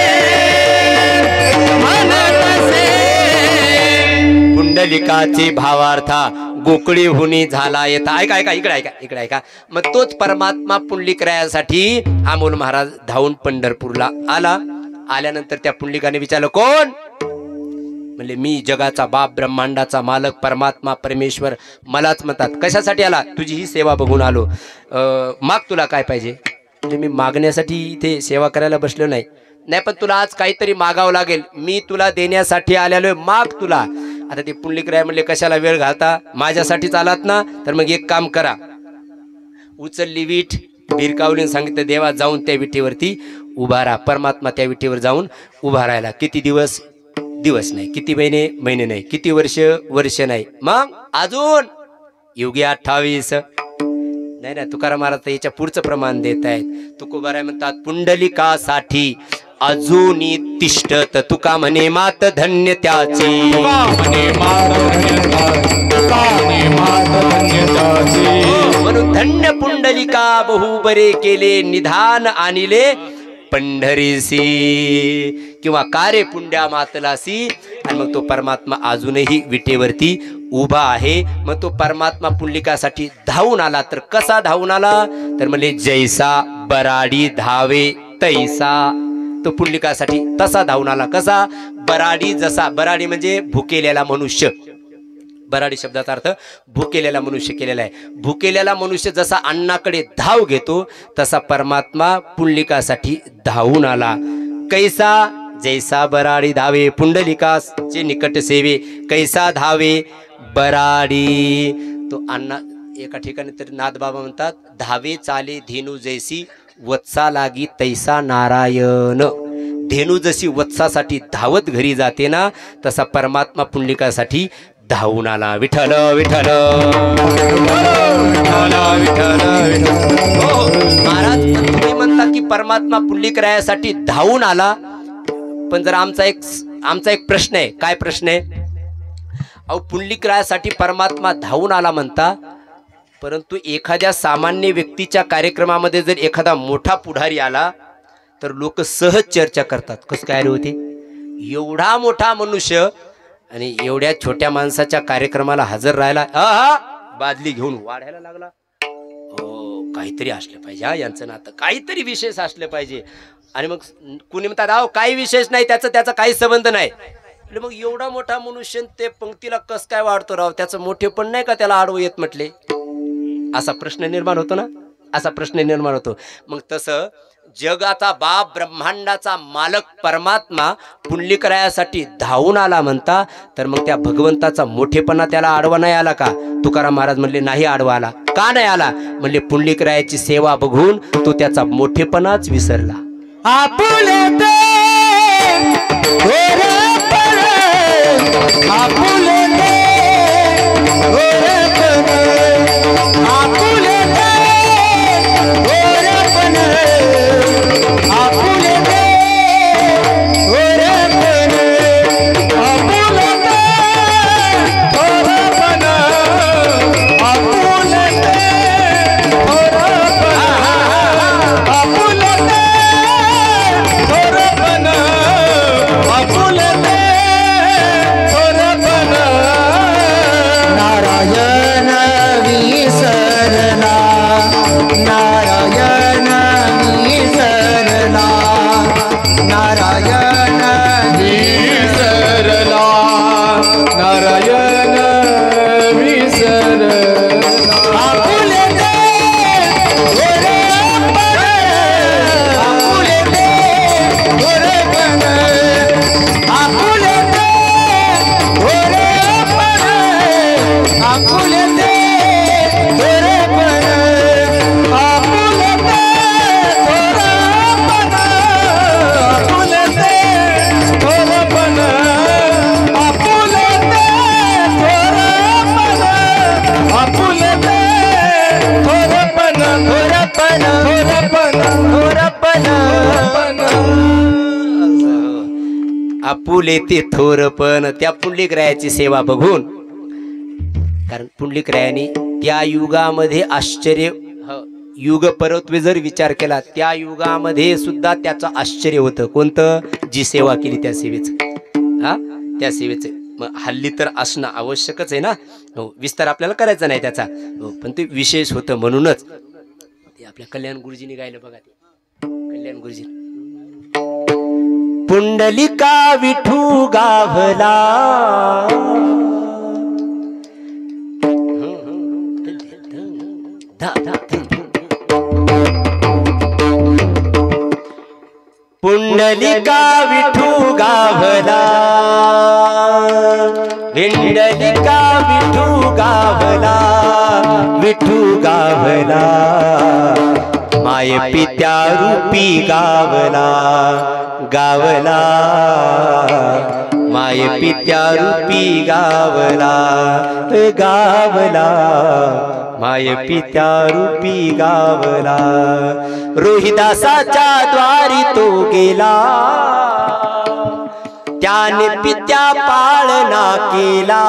पुंडलिकाची भावार्था गोकुळी हुनी झाला येता. ऐका ऐका इकडे ऐका इकडे ऐका. मग तोच परमात्मा पुंडलिकरायासाठी अमोल महाराज धावून पंढरपूरला आला. आल्यानंतर त्या पुंडलिकाने विचारलं कोण? म्हणले मी जगाचा बाप ब्रह्मांडाचा मालक परमात्मा परमेश्वर मलाच म्हणतात. कशासाठी आला? तुझी ही सेवा बघून आलो. माग तुला काय पाहिजे? म्हणजे मी मागण्यासाठी इथे सेवा करायला बसलो नाही. नाही पण तुला आज काहीतरी मागावं लागेल. मी तुला देण्यासाठी आलेलोय. माग तुला. आता ते पुंडलिकराय म्हणले कशाला वेळ घालता? माझ्यासाठीच आलात ना? तर मग एक काम करा. उचलली वीट भिरकावलीने सांगितलं देवा जाऊन त्या विटेवरती उभा राहा. परमात्मा त्या विटेवर जाऊन उभा राहिला. किती दिवस? दिवस नाही. किती महिने? महिने नाही. किती वर्ष? वर्ष नाही. मग अजून युगे 28. नाही ना तुकाराम महाराज याच्या पुढचं प्रमाण देत आहेत. तुकोबाराय म्हणतात पुंडलिकासाठी अजूनी तिष्ठत तुका म्हणे मात धन्य त्याची म्हणून धन्य पुंडलिका बहु बरे केले निधान आणिले पंढरीसी किंवा कारे पुंड्या मातलासी. आणि मग तो परमात्मा अजूनही विटेवरती उभा आहे. मग तो परमात्मा पुंडलिकासाठी धावून आला. तर कसा धावून आला? तर म्हणजे जैसा बराडी धावे तैसा. तो पुंडलिकासाठी तसा धावून आला. कसा? बराडी जसा. बराडी म्हणजे भुकेलेला मनुष्य. बराडी शब्दाचा अर्थ भुकेलेला मनुष्य केलेला आहे. भुकेलेला मनुष्य जसा अन्नाकडे धाव घेतो तसा परमात्मा पुंडलिकासाठी धावून आला. कैसा? जैसा बराडी धावे पुंडलिकाचे निकट सेवे कैसा धावे बराडी. तो अण्णा एका ठिकाणी तरी नाथबाबा म्हणतात धावे चाले धेनू जैसी वत्सा लागी तैसा नारायण. धेनू जशी वत्सासाठी धावत घरी जाते ना तसा परमात्मा पुंडलिकासाठी धावून आला. विठ्ठल विठ्ठल महाराज तुम्ही म्हणता की परमात्मा पुंडलिकरायासाठी धावून आला. पण जर आमचा एक प्रश्न आहे. काय प्रश्न आहे? अहो पुंडलिकरायासाठी परमात्मा धावून आला म्हणता, परंतु एखाद्या सामान्य व्यक्तीच्या कार्यक्रमामध्ये जर एखादा मोठा पुढारी आला तर लोक सहज चर्चा करतात. कसं काय रे होते? एवढा मोठा मनुष्य आणि एवढ्या छोट्या माणसाच्या कार्यक्रमाला हजर राहायला बादली घेऊन वाढायला लागला. काहीतरी असलं पाहिजे. हा यांचं नातं काहीतरी विशेष असलं पाहिजे. आणि मग कुणी म्हणतात अहो काही विशेष नाही, त्याचा काही संबंध नाही. मग एवढा मोठा मनुष्य ते पंक्तीला कस काय वाढतो राव? त्याचं मोठेपण नाही का त्याला आडवं येत म्हटले? असा प्रश्न निर्माण होतो ना. असा प्रश्न निर्माण होतो. मग तसं जगाचा बाप ब्रह्मांडाचा मालक परमात्मा पुंडलिकरायासाठी धावून आला म्हणता, तर मग त्या भगवंताचा मोठेपणा त्याला आडवा नाही आला का? तुकाराम महाराज म्हणले नाही आडवा आला. का नाही आला? म्हणले पुंडलिकरायाची सेवा बघून तो त्याचा मोठेपणाच विसरला. आपुले ते आपुले ते आपुले बरोबर आपुले ते थोरपण त्या पुंडलिकरायाची सेवा बघून, कारण पुंडलिकरायाने त्या युगामध्ये आश्चर्य, युग परत्वे जर विचार केला त्या युगामध्ये सुद्धा त्याचं आश्चर्य होतं. कोणतं? जी सेवा केली त्या सेवेचं, हा त्या सेवेचं. मग हल्ली तर असणं आवश्यकच आहे ना, हो विस्तार आपल्याला करायचा नाही त्याचा, हो पण ते विशेष होतं. म्हणूनच ते आपल्या कल्याण गुरुजींनी गायलं बघा, ते कल्याण गुरुजी. पुंडलिका विठू गाभला, पुंडलिका विठू गाभला, पुंडलिका विठू गाभला, विठू गाभला, माय पित्या रूपी गावला, गावला, माय पित्या रूपी गावला, गावला, माय पित्या रूपी गावला. रोहिदासाच्या द्वारी तो गेला, त्याने पित्या पाळना केला,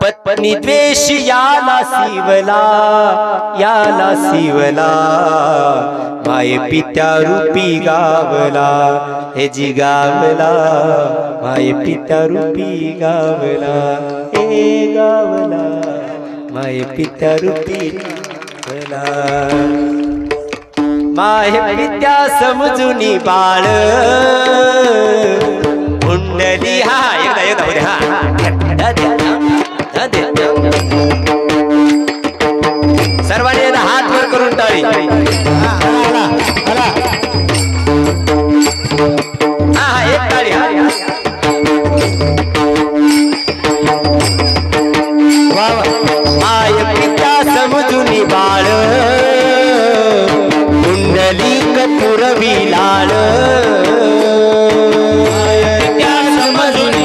पत्नी द्वेष याला शिवला, याला शिवला, माय पित्या रूपी गावला, हे जी गावला, माय पित्या रूपी गावला, हे गावला, माय पित्या रूपी गावला. माय पित्या समजूनी बाळ, पुंडली, हा एकदा एकदा होते, हा सर्वांनी हात वर करून टाळी, हा एक टाळी, माय पित्या समजूनी बाळ, पुंडलिक पुरवी लाळ, त्या समजून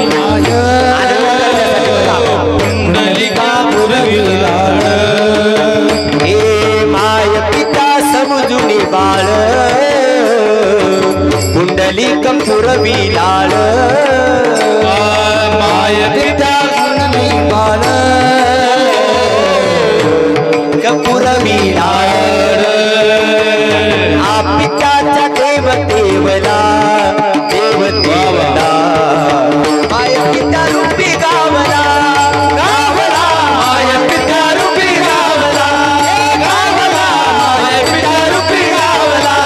पुंडलिका पुरवी लाळ, हे माय पिता समजून बाळ, पुंडलिक पुरवी लाळ, माय पिता पुरवी बाळ, पुरवी लाळ, पित्याच्या देवतेवला, देवतेवला, माय पित्या रूपी गावला, गावला, माय पित्या रूपी गावला, गावला, माय पित्या रूपी गावला,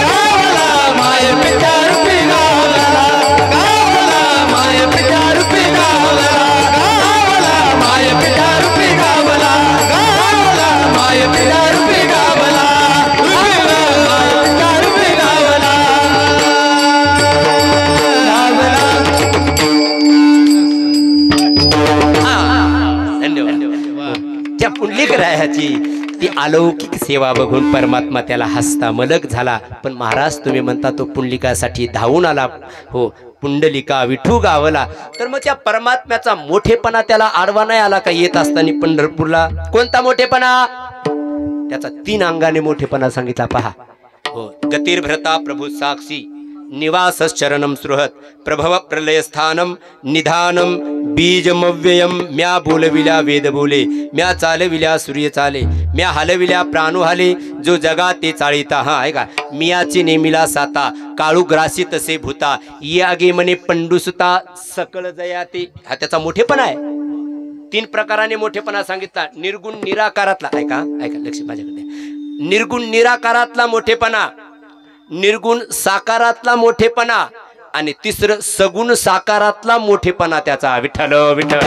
गावला, माय पित्या रूपी गावला, गावला, माय पित्या रूपी गावला, गावला, माय पित्या रूपी गावला, गावला, माय पित्या रूपी गावला, त्या पुंडलिकरायाची ती अलौकिक सेवा बघून परमात्मा त्याला हसता मलक झाला. पण महाराज तुम्ही म्हणता तो पुंडलिकासाठी धावून आला, हो पुंडलिका विठू गावला, तर मग त्या परमात्म्याचा मोठेपणा त्याला आडवा नाही आला का? येत असताना पंढरपूरला कोणता मोठेपणा? त्याचा 3 अंगाने मोठेपणा सांगितला पहा. हो, गतिर्भ्रता प्रभू साक्षी, निवासश्चरणम सुहृत, प्रभव प्रलयस्थानम निधानम, बीजमव्ययम, म्या बोलविल्या वेद बोले, म्या चालविल्या सूर्य चाले, म्या हलविल्या प्राणू हाले, जो जगा ते चाळीता. हा ऐका, मियाची नेमिला साता, काळू ग्रासी तसे भूता, यागे म्हणे पंडुसुता, सकळ जयाते. हा त्याचा मोठेपणा आहे. 3 प्रकाराने मोठेपणा सांगितला. निर्गुण निराकारातला, ऐका ऐका लक्ष माझ्याकडे, निर्गुण निराकारातला मोठेपणा, निर्गुण साकारातला मोठेपणा, आणि तिसरं सगुण साकारातला मोठेपणा त्याचा. विठ्ठल विठ्ठल.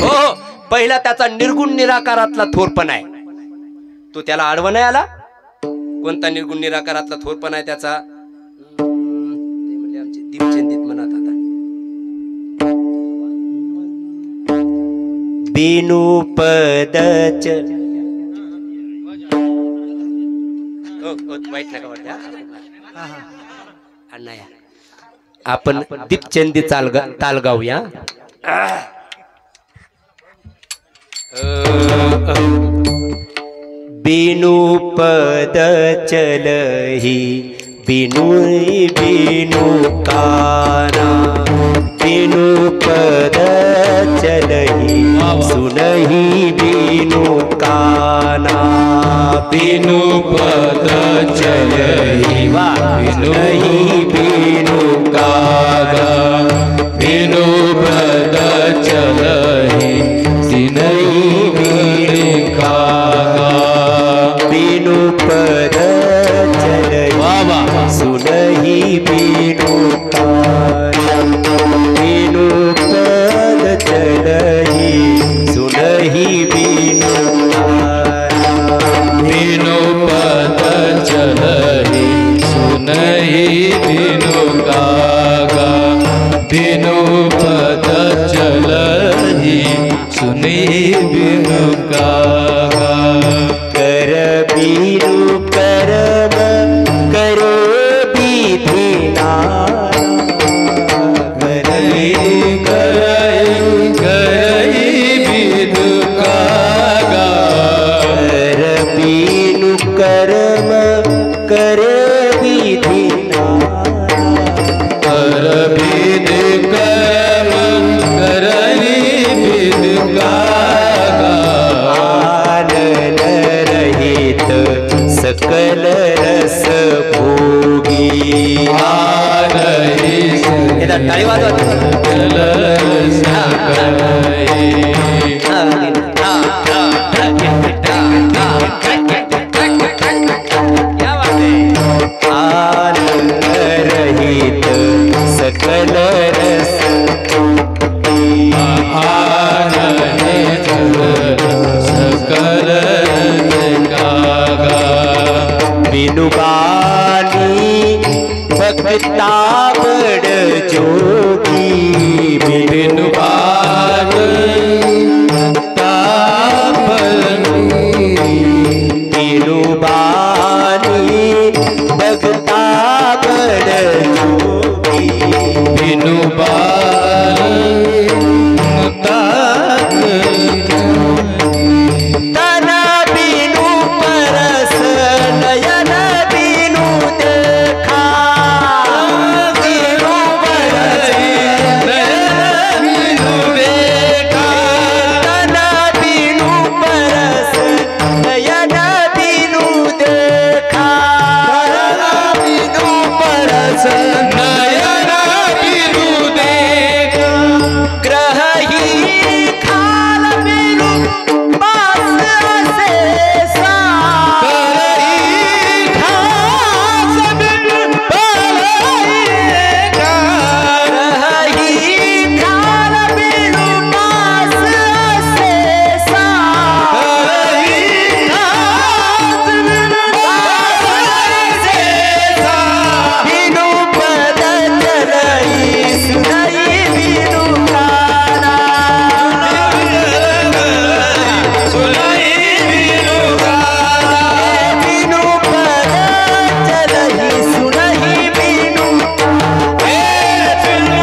हो, पहिला त्याचा निर्गुण निराकारातला थोरपणा आहे, तो त्याला आडवा नाही आला. कोणता निर्गुण निराकारातला थोरपणा आहे त्याचा? ते म्हणजे आमचे दीपचंदित म्हणत आता, बिनु पदच वाईट नका वाटत अण्णा, आपण दीपचंदी ताल गाऊया. बिनु पद चलहि बिनु बिनु काना बिनु पद चलहि सुनहि बिनु काना बिनु पद चलहि सुनहि बिनु काना बिनु पद चलहि सुनहि बिनु काना बिनु पद चलहि सुनहि बिनु काना बिनु पद चलहि सुनहि बिनु काना बिनु पद चलहि सुनहि बिनु कागा बिनु पद चलहि सुनहि बिनु कागा कर बिनु करम करो विधिना कर बिनु कागा कर बिनु करम कर विधिना कर बिनु करम कर विधि कागा आनन रहित सकल रस भोगी टाळी वाजवा आनंद रहित सकल रस आनंद सकल कागा बिनु बानी भक्ता बड़ जोगी बिनु बानी बिनु बानी भक्ता बड़ जोगी बिनु बानी तन बिनु परस नयन बिनु देखा बिनु परस नयन बिनु देखा तन बिनु परस नयन बिनु देखा बिनु परस नयन बिनु देखा ग्रह ही खाल बिनु पास अशेषा करही खास बिनु पालेगा करही खाल बिनु पास अशेषा करही खास बिनु पास अशेषा बिनु पद चलहि सुनहि बिनु काना सुनहि बिनु काना बिनु पद चलहि सुनहि बिनु बिनु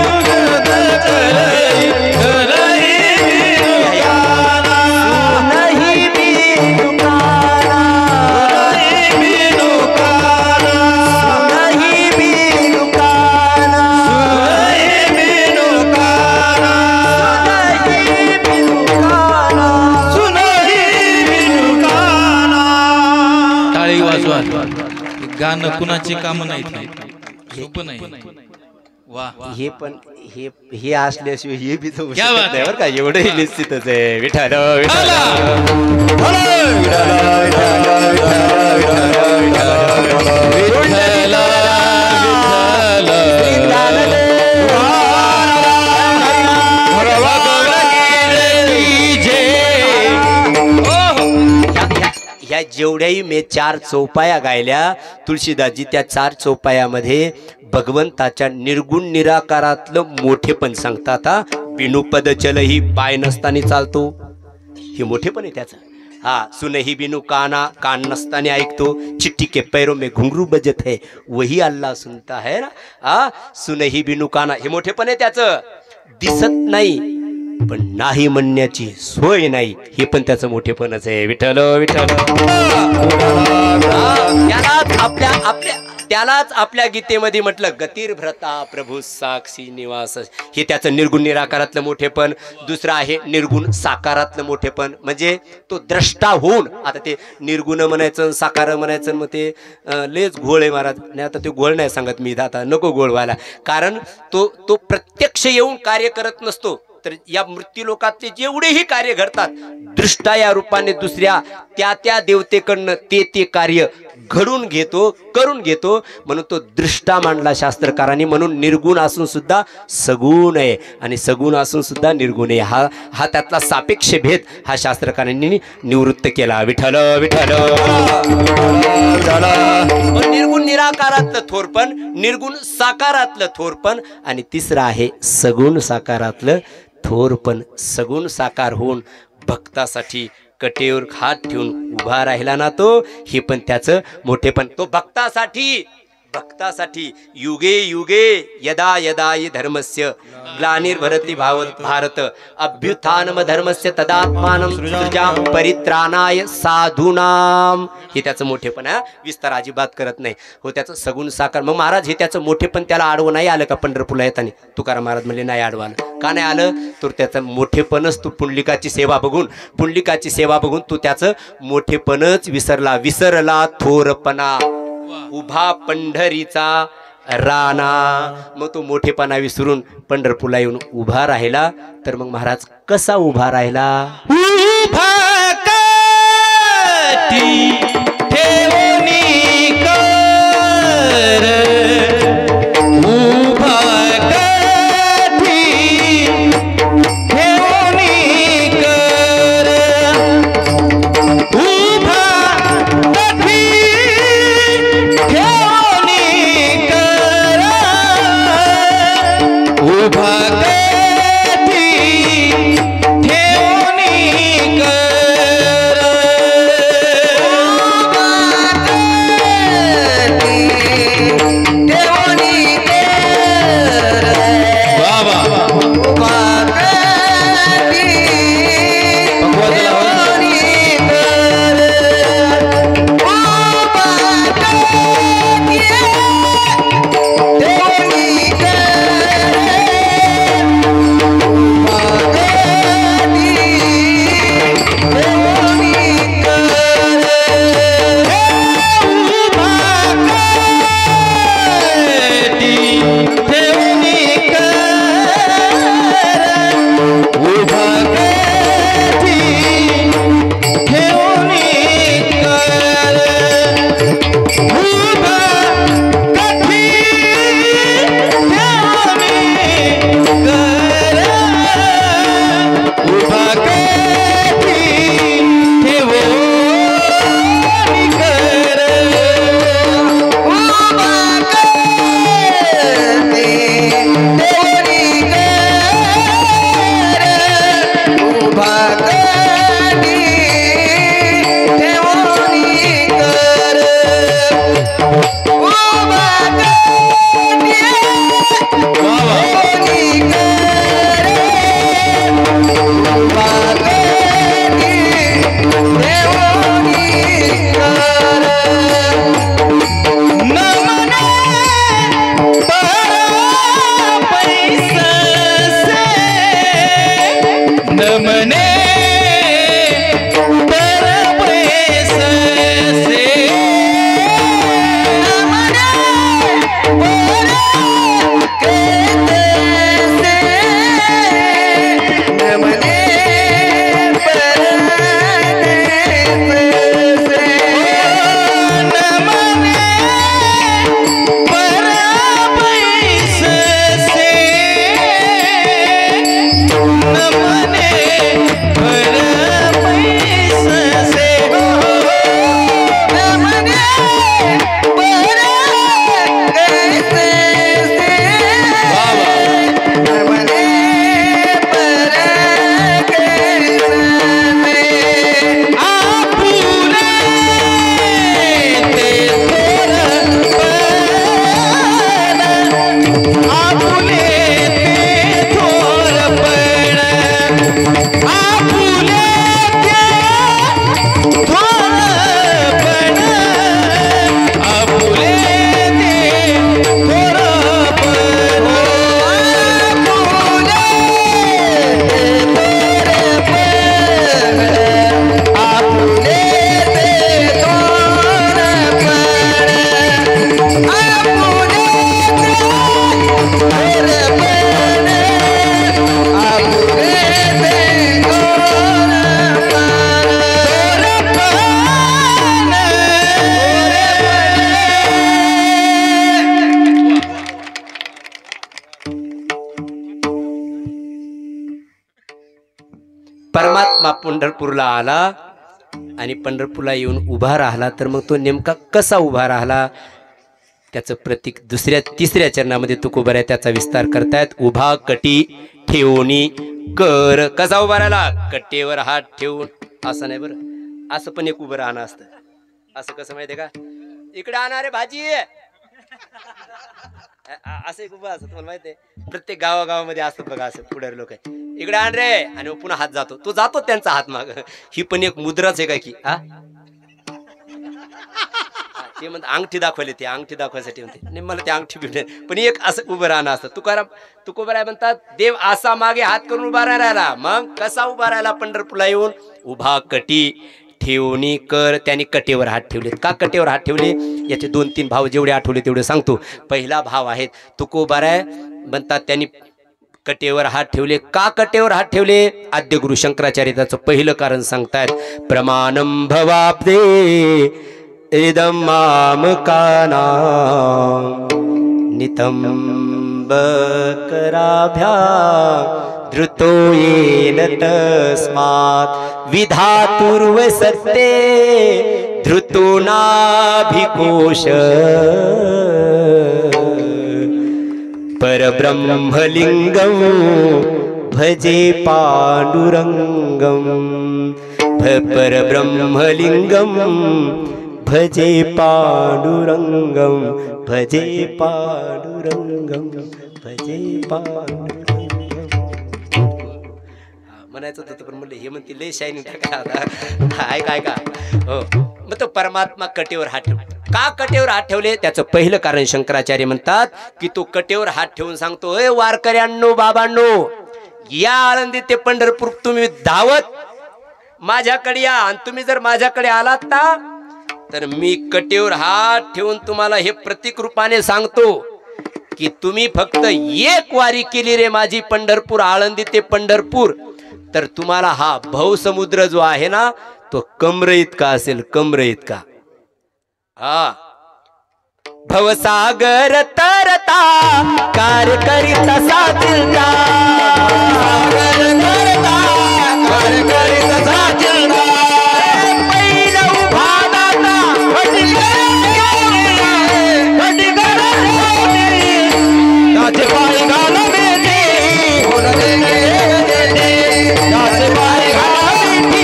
पद चलहि सुनहि बिनु काना सुनहि बिनु काना सुनहि बिनु काना सुनहि बिनु काना सुनहि बिनु काना टाळी वाजवा गाणं कुणाची काम नाहीत सोपं नाही वा हे पण हे असल्याशिवाय हे बी जाऊ क्या शकत बात नाही बरं का एवढंही निश्चितच आहे विठाल ह्या जेवढ्याही मी 4 चौपाया गायल्या तुळशीदासजी त्या 4 चौपायामध्ये भगवंताच्या निर्गुण निराकारातलं मोठेपण सांगतात हा बिनुपद चल ही पाय नसताना चालतो हे मोठेपण आहे त्याचं हा सुनही बिनु काना कान नसताना ऐकतो चिट्टी के पैरों में घुंघरू बजत है वही अल्लाह सुनता है ना हा सुनही बिनु काना हे मोठेपण आहे त्याचं दिसत नाही पण नाही म्हणण्याची सोय नाही, हे पण त्याचं मोठेपणच आहे. विठ्ठल विठ्ठल. त्यालाच आपल्या गीतेमध्ये म्हटलं गतिर्भ्रता प्रभू साक्षी निवास, हे त्याचं निर्गुण निराकारातलं मोठेपण. दुसरं आहे निर्गुण साकारातलं मोठेपण, म्हणजे तो द्रष्टा होऊन. आता ते निर्गुण म्हणायचं साकार म्हणायचं मग ते लेच घोळ आहे महाराज. आणि आता ते घोळ नाही सांगत मी, आता नको घोळ व्हायला. कारण तो प्रत्यक्ष येऊन कार्य करत नसतो. तर या मृत्यूलोकातले जेवढेही कार्य घडतात दृष्टा या रूपाने दुसऱ्या त्या देवतेकडनं ते कार्य घडून घेतो, करून घेतो. म्हणून तो दृष्टा मांडला शास्त्रकारांनी. म्हणून निर्गुण असून सुद्धा सगुण आहे आणि सगुण असून सुद्धा निर्गुण आहे. हा त्यातला सापेक्ष भेद हा शास्त्रकारांनी निवृत्त केला. विठ्ठल विठ्ठल. निर्गुण निराकारातलं थोरपण, निर्गुण साकारातलं थोरपण, आणि तिसरं आहे सगुण साकारातलं थोरपण. सगुण साकार होऊन भक्तासाठी कटेवर हात ठेवून उभा राहिला ना तो, हे पण त्याचं मोठेपण. तो भक्तासाठी युगे युगे यदा यदा हि धर्मस्य ग्लानिर्भरति भारत अभ्युत्थानम धर्मस्य तदात्मानं सृजाम परित्राणाय साधूनाम, हे त्याचं मोठेपण आहे. विस्तार अजिबात करत नाही हो त्याचं सगुण साकार. मग महाराज हे त्याचं मोठेपण त्याला आडवं नाही आलं का पंढरपूरला येताना? तुकाराम महाराज म्हणले नाही आडवं आलं. का नाही आलं? तर त्याचं मोठेपणच तू पुंडलिकाची सेवा बघून तू त्याचं मोठेपणच विसरला थोरपणा. उभा पंढरीचा राणा, मग तो मोठेपणा विसरून पंढरपूरला येऊन उभा राहिला. तर मग महाराज कसा उभा राहिला? उभा काठी ठेवणी कर, उभा काठी ठेवणी कर, उभा काठी ठेवणी कर, उभा काठी ठेवणी कर, बाबा नमने परमात्मा पंढरपूरला आला आणि पंढरपूरला येऊन उभा राहिला, तर मग तो नेमका कसा उभा राहिला त्याचं प्रतीक दुसऱ्या तिसऱ्या चरणामध्ये तुकोबऱ्या त्याचा विस्तार करतायत. उभा कटी ठेवणी कर. कसा उभा राहिला? कट्टेवर हात ठेवून. असं नाही बरं, असं पण एक उभं राहणं असतं. असं कसं माहितीये का? इकडे आणा रे भाजी, असं एक उभं असतं. तुम्हाला माहिती आहे प्रत्येक गावागावामध्ये असतात बघा, असं पुढारी लोक इकडे आण रे, आणि पुन्हा हात जातो, तो जातो त्यांचा हात माग. ही पण एक मुद्राच आहे का की हा? ते म्हणते अंगठी दाखवली, ते अंगठी दाखवायसाठी म्हणते नाही मला ते अंगठी भेटले, पण एक असं उभं राहणं असतं. तुकोबराय म्हणतात देव असा मागे हात करून उभा राहिला. मग कसा उभा राहिला पंढरपूरला येऊन? उभा कटी ठेवणी कर. त्यांनी कटेवर हात ठेवले. का कटेवर हात ठेवले याचे 2-3 भाव जेवढे आठवले तेवढे सांगतो. पहिला भाव आहे तुकोबराय म्हणतात त्यांनी कटेवर हात ठेवले. का कटेवर हात ठेवले? आद्य गुरु शंकराचार्य त्याचं पहिलं कारण सांगतायत. प्रमाणम भवाब्दे इदं मामकाना नितंब कराभ्या धृतो येन तस्मात् विधातुर्व सत्ते धृतो नाभिकोश परब्रह्मलिंगं भजे पांडुरंगं परब्रह्मलिंगं भजे पांडुरंगं भजे पांडुरंगं भजे पांडुरंगं. म्हणायचं होतं पण म्हणलं हे म्हणते लय शायनिंग टाका आता. ऐका ऐका हो. मग तो परमात्मा कटेवर हात ठेवला. का कटेवर हात ठेवले त्याचं पहिलं कारण शंकराचार्य म्हणतात की तो कटेवर हात ठेवून सांगतो, ए वारकऱ्यांनो बाबांनो, या आळंदी ते पंढरपूर तुम्ही धावत माझ्याकडे या, आणि तुम्ही जर माझ्याकडे आलात ना तर मी कटेवर हात ठेवून तुम्हाला हे प्रतीक रूपाने सांगतो की तुम्ही फक्त एक वारी केली रे माझी पंढरपूर आळंदी ते पंढरपूर, तर तुम्हाला हा भवसमुद्र जो आहे ना तो कमर इतका असेल, कमर इतका. हा भवसागर तरता कार्य करीत साचिलता, सागर तरता कार्य करीत साचिलता. पहिला उभा दाता त्याचे पाय घाल मेथे होण देणे, त्याचे पाय घाल मेथी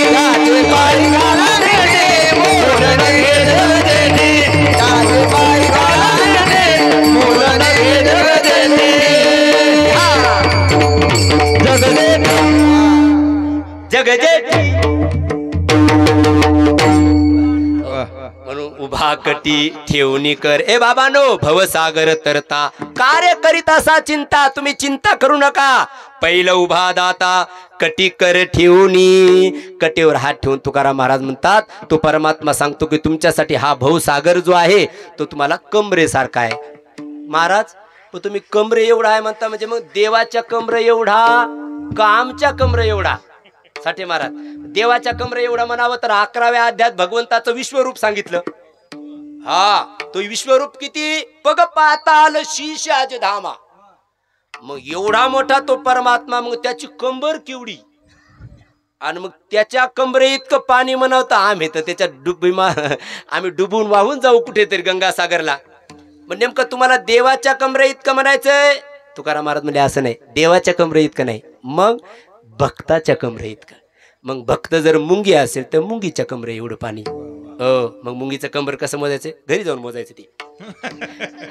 त्याचे पाय घाल मेथे होण देणे, त्याचे पाय घाल मेथे होण देणे. जगजेठी म्हणून उभा कटी ठेवणी कर. ए बाबानो भवसागर तरता कार्य करीत असा चिंता, तुम्ही चिंता करू नका. पहिलं उभा दाता कटी कर ठेवणी. कटेवर हात ठेवून तुकाराम महाराज म्हणतात तो परमात्मा सांगतो की तुमच्यासाठी हा भवसागर जो आहे तो तुम्हाला कमरेसारखा आहे. महाराज पण तुम्ही कमरे एवढा आहे म्हणता, म्हणजे मग देवाच्या कमरे एवढा का आमच्या कमरे एवढा? साठे महाराज देवाच्या कमरे एवढा म्हणावं तर 11व्या अध्यायात भगवंताचं विश्वरूप सांगितलं. हा तो विश्वरूप किती? पग पाताल शीश अज धामा. मग एवढा मोठा तो परमात्मा, मग त्याची कंबर केवढी, आणि मग त्याच्या कमरे इतकं पाणी म्हणावतं आम्ही तर त्याच्या आम्ही डुबून वाहून जाऊ कुठेतरी गंगासागरला. मग नेमकं तुम्हाला देवाच्या कमरे इतकं म्हणायचंय? तुकाराम महाराज म्हणजे असं नाही, देवाच्या कमरे इतकं नाही, मग भक्ताच्या कमरे इतकं. मग भक्त जर मुंगी असेल तर मुंगीच्या कमरे एवढं पाणी. हो मग मुंगीचं कंबर कसं मोजायचं? घरी जाऊन मोजायचं ते.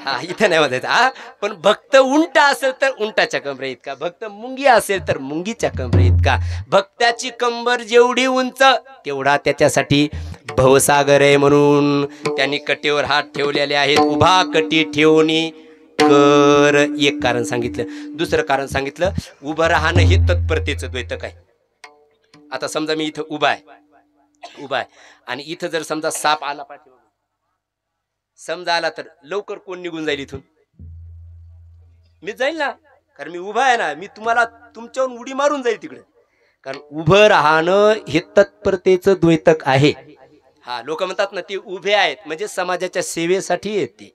हा इथं नाही मोजायचं. हा पण भक्त उंटा असेल तर उंटाच्या कमरे इतका, भक्त मुंगी असेल तर मुंगीच्या कमरे इतका. भक्ताची कंबर जेवढी उंच तेवढा त्याच्यासाठी भवसागर आहे. म्हणून त्यांनी कटेवर हात ठेवलेले आहेत. उभा कटी ठेवणी कर एक कारण सांगितलं. दुसरं कारण सांगितलं उभं राहणं हे तत्परतेचं द्वैतक आहे. आता समजा मी इथं उभा आहे आणि इथं जर समजा साप आला पाहिजे, समजा आला तर लवकर कोण निघून जाईल इथून? मी जाईल ना, कारण मी उभा आहे ना. मी तुम्हाला तुमच्यावरून उडी मारून जाईल तिकडे, कारण उभं राहणं हे तत्परतेचं द्वैतक आहे. हा लोक म्हणतात ना ते उभे आहेत म्हणजे समाजाच्या सेवेसाठी येते,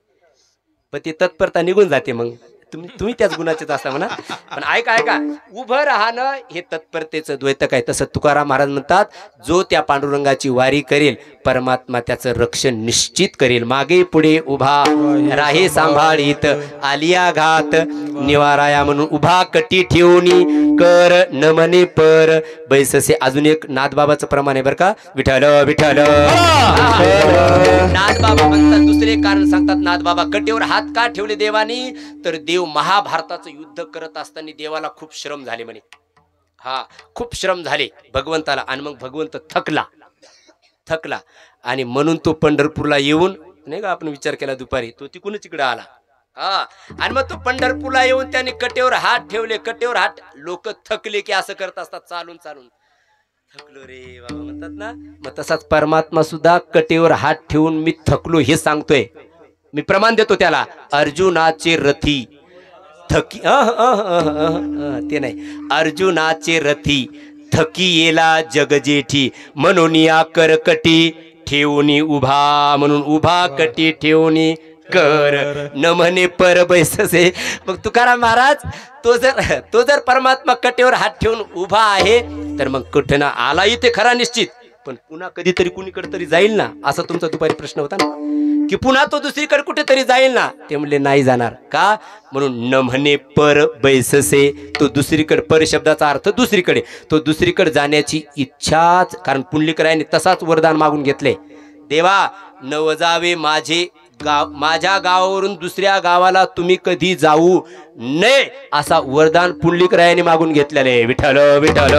पण ती तत्परता निघून जाते. मग तुम्ही त्याच गुणाचेच असता म्हणा. पण ऐका उभं राहणं हे तत्परतेचं द्वैतक आहे. तसं तुकाराम महाराज म्हणतात, जो त्या पांडुरंगाची वारी करेल परमात्मा त्याचं रक्षण निश्चित करेल. मागे पुढे उभा राहे सांभाळीत आलिया घात निवाराया म्हणून उभा कटी ठेवणी कर न म्हणे पर बैससे. अजून एक नाथबाबाचं प्रमाण आहे बरं का. विठ्ठल विठ्ठल नाथबाबा म्हणतात, दुसरे कारण सांगतात. नाथबाबा कटेवर हात का ठेवले देवानी, तर देव महाभारताचं युद्ध करत असताना देवाला खूप श्रम झाले म्हणे. खूप श्रम झाले भगवंताला. आणि मग भगवंत थकला आणि म्हणून तो पंढरपूरला येऊन, नाही का आपण विचार केला दुपारी, तो तिकडूनच इकडे आला. आणि मग तो पंढरपूरला येऊन त्याने कटेवर हात ठेवले. कटेवर हात, लोक थकले की असं करत असतात, चालून थकलो रे बाबा म्हणतात ना. मग तसाच परमात्मा सुद्धा कटेवर हात ठेवून मी थकलो हे सांगतोय. मी प्रमाण देतो त्याला. अर्जुनाचे रथी थकी ते नाही, अर्जुनाचे रथी थकी येला जगजेठी म्हणून या कर कटी ठेवणी उभा. म्हणून उभा कटी ठेवणी कर न म्हणे पर बैससे. मग तुकाराम महाराज तो जर परमात्मा कटेवर हात ठेवून उभा आहे तर मग कुठे ना आला इथे खरा निश्चित, पण पुन्हा कधीतरी कुणीकडे तरी जाईल ना. असा तुमचा दुपारी प्रश्न होता ना, की पुन्हा तो दुसरीकडे कुठेतरी जाईल ना. ते म्हणले नाही जाणार. का? म्हणून न म्हणे पर बैससे. तो दुसरीकडे, पर शब्दाचा अर्थ दुसरीकडे, तो दुसरीकडे जाण्याची इच्छाच. कारण पुंडलिकरायाने तसाच वरदान मागून घेतले, देवा नव जावे माझे गाव, माझ्या गावावरून दुसऱ्या गावाला तुम्ही कधी जाऊ नये असा वरदान पुंडलिकरायाने मागून घेतलेले. विठ्ठल विठ्ठल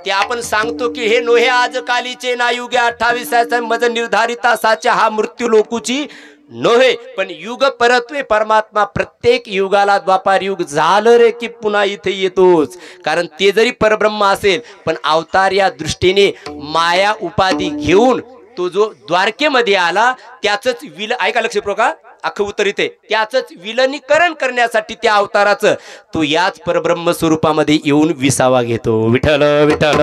ते आपण सांगतो की हे नोहे आज कालीचे ना युगे 28 मज निर्धारिता साच्या हा मृत्यू लोकूची नोहे. पण युग परत्वे परमात्मा प्रत्येक युगाला, द्वापार युग झालं रे की पुन्हा इथे येतोच. कारण ते जरी परब्रह्म असेल पण अवतार या दृष्टीने माया उपाधी घेऊन तो जो द्वारकेमध्ये आला त्याचंच ऐका लक्ष का अख्खं उत्तर इथे, त्याचंच विलनीकरण करण्यासाठी त्या अवताराचं तो याच परब्रह्म स्वरूपामध्ये येऊन विसावा घेतो. विठ्ठल विठ्ठल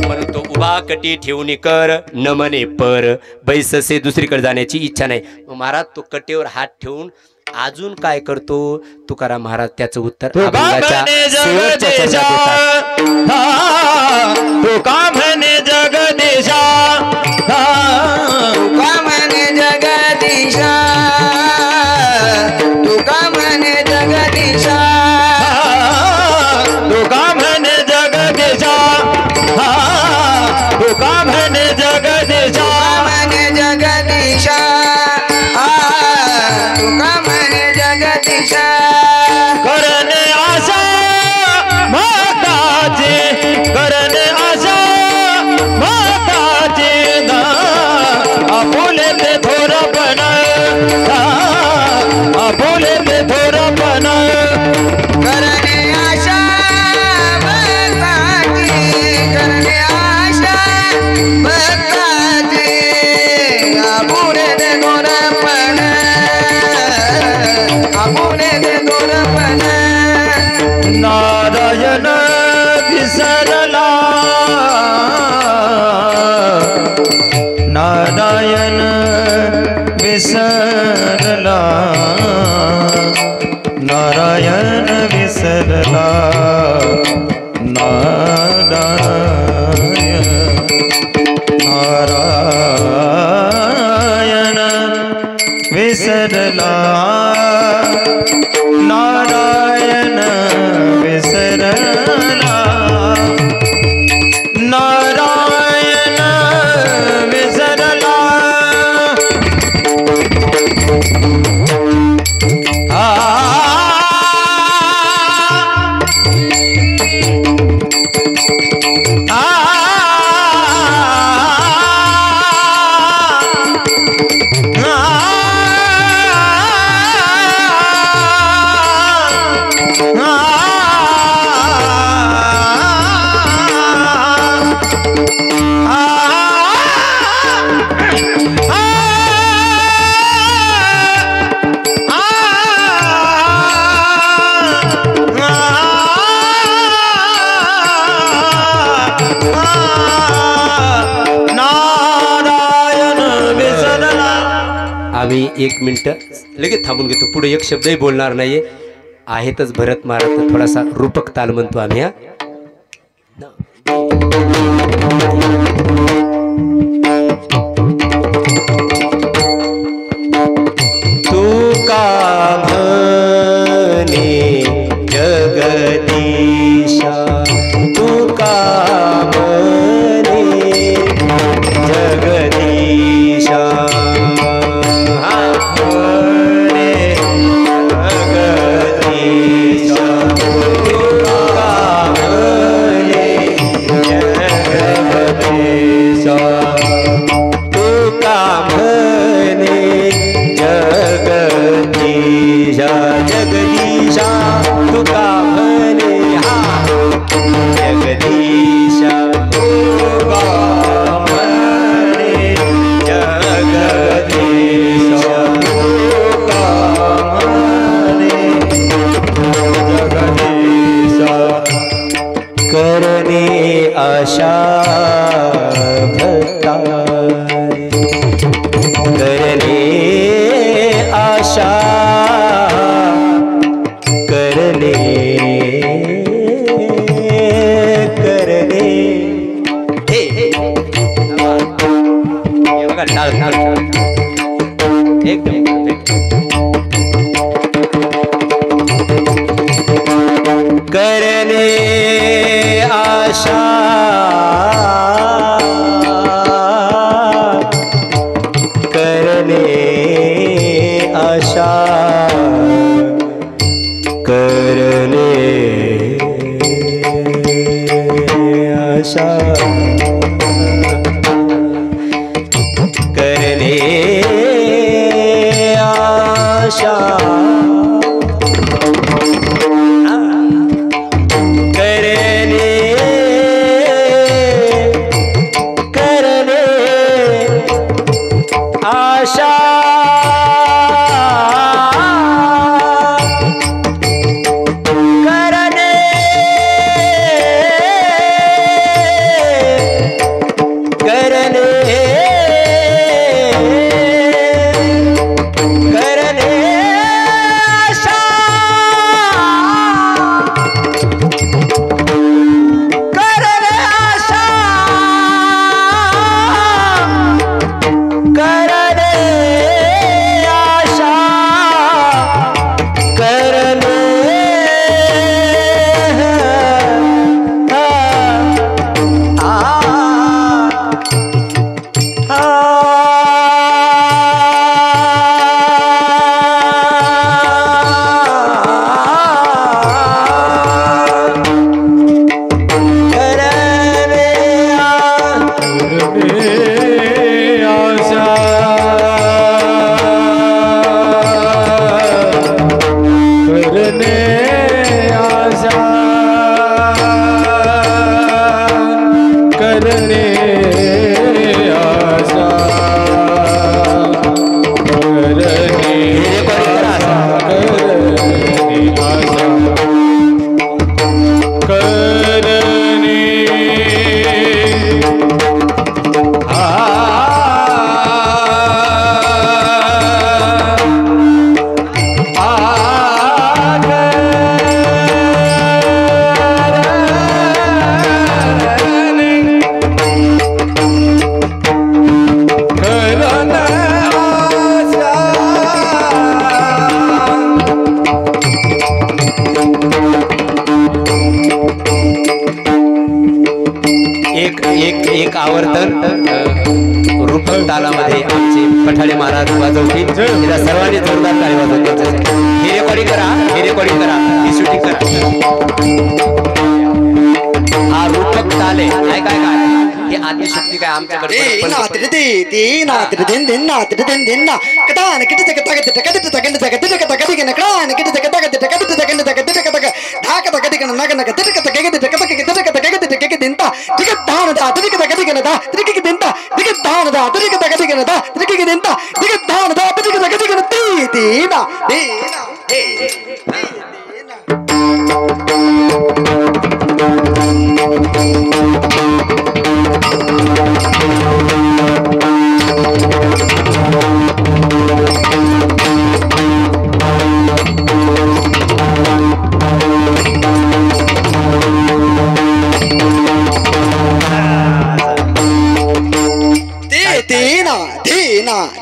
म्हणून तो उभा कटी ठेवणी कर न म्हणे पर बैससे. दुसरीकडे जाण्याची इच्छा नाही. महाराज तो कटेवर हात ठेवून अजून काय करतो तुकाराम महाराज त्याचं उत्तर अभंगाच्या शेवटच्या चरणात देतात. तुका म्हणे जगदीशा, तुका म्हणे जगदीशा, तुका म्हणे जगदीशा, तुका म्हणे जगदीशा, तुका म्हणे जगदीशा, म्हणे जगदीशा, तुका म्हणे जगदीशा. करणे आशा माताची, करणे आशा माताची आपुले ते थोरपण, आपुले ते थोरपण, करणे आशा भक्ताची, करणे आशा भक्ताची, आपुले ते थोरपण, आपुले ते थोरपण. नारायण विसरला, नारायण विसरला, नारायण विसरला, नारायण नारायण विसरला, नारायण विसरला, नारायण विसरला. आम्ही 1 मिनटं लगेच थांबून घेतो. पुढे एक शब्दही बोलणार नाहीये. आहेतच भरत महाराज, थोडासा रूपक ताल म्हणतो आम्ही. हा तू का म्हणे जगदीशा, तू का म्हणे जगदीशा, जगदीशा तू का म्हणे, हा जगदीशा तू का म्हणे, जगदीशा तू का म्हणे, जगदीशा करणे आशा भक्ता, करणे आशा, करणे करणे हे हे बघा टाळ टाळ एकदम करणे आशा, करणे आशा, करणे आशा, करणे आशा, करणे करणे आशा, एक आवर्तन रूपक तालामध्ये आमचे पठाडे महाराज वाजवतील. तिला सर्वांनी जोरदार ताली वाजवतील. ही रेकॉर्डिंग करा, ही रेकॉर्डिंग करा, ही शूटिंग करा. हा रूपक ताल आहे. काय काय काय हे आदिशक्ती काय आमच्याकडे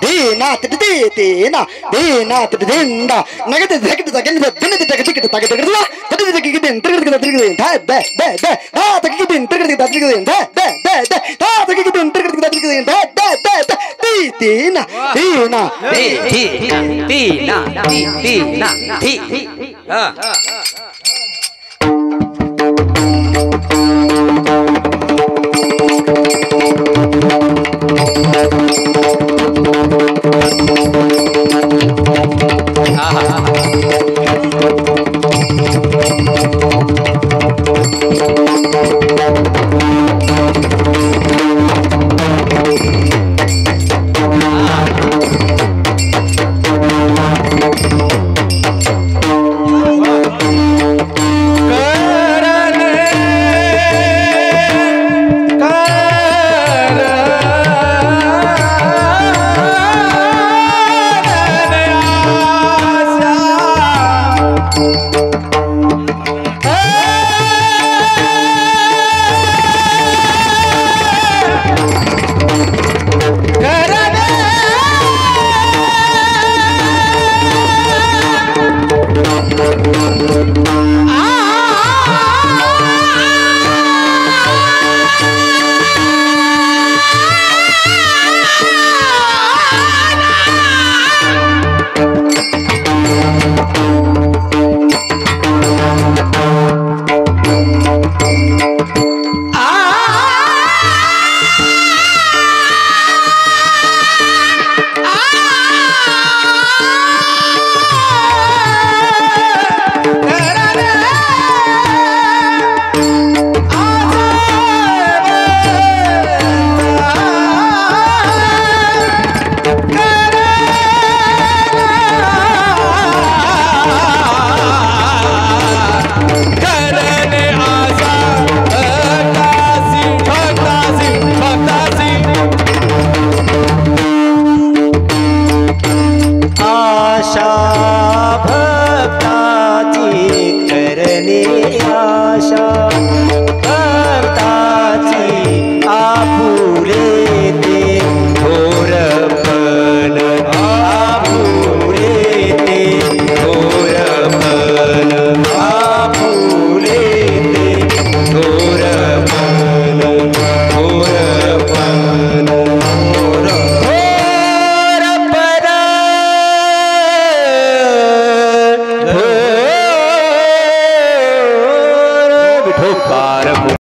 धीना तीना धीना धिंडा नगद धकट तगन दिन तक टिकट तक तगला तद तक दिन तक तक धा बे बे बे धा तक दिन तक तक तक धा बे बे बे धा तक दिन तक तक तक धा बे बे बे तीना धीना धी हाँ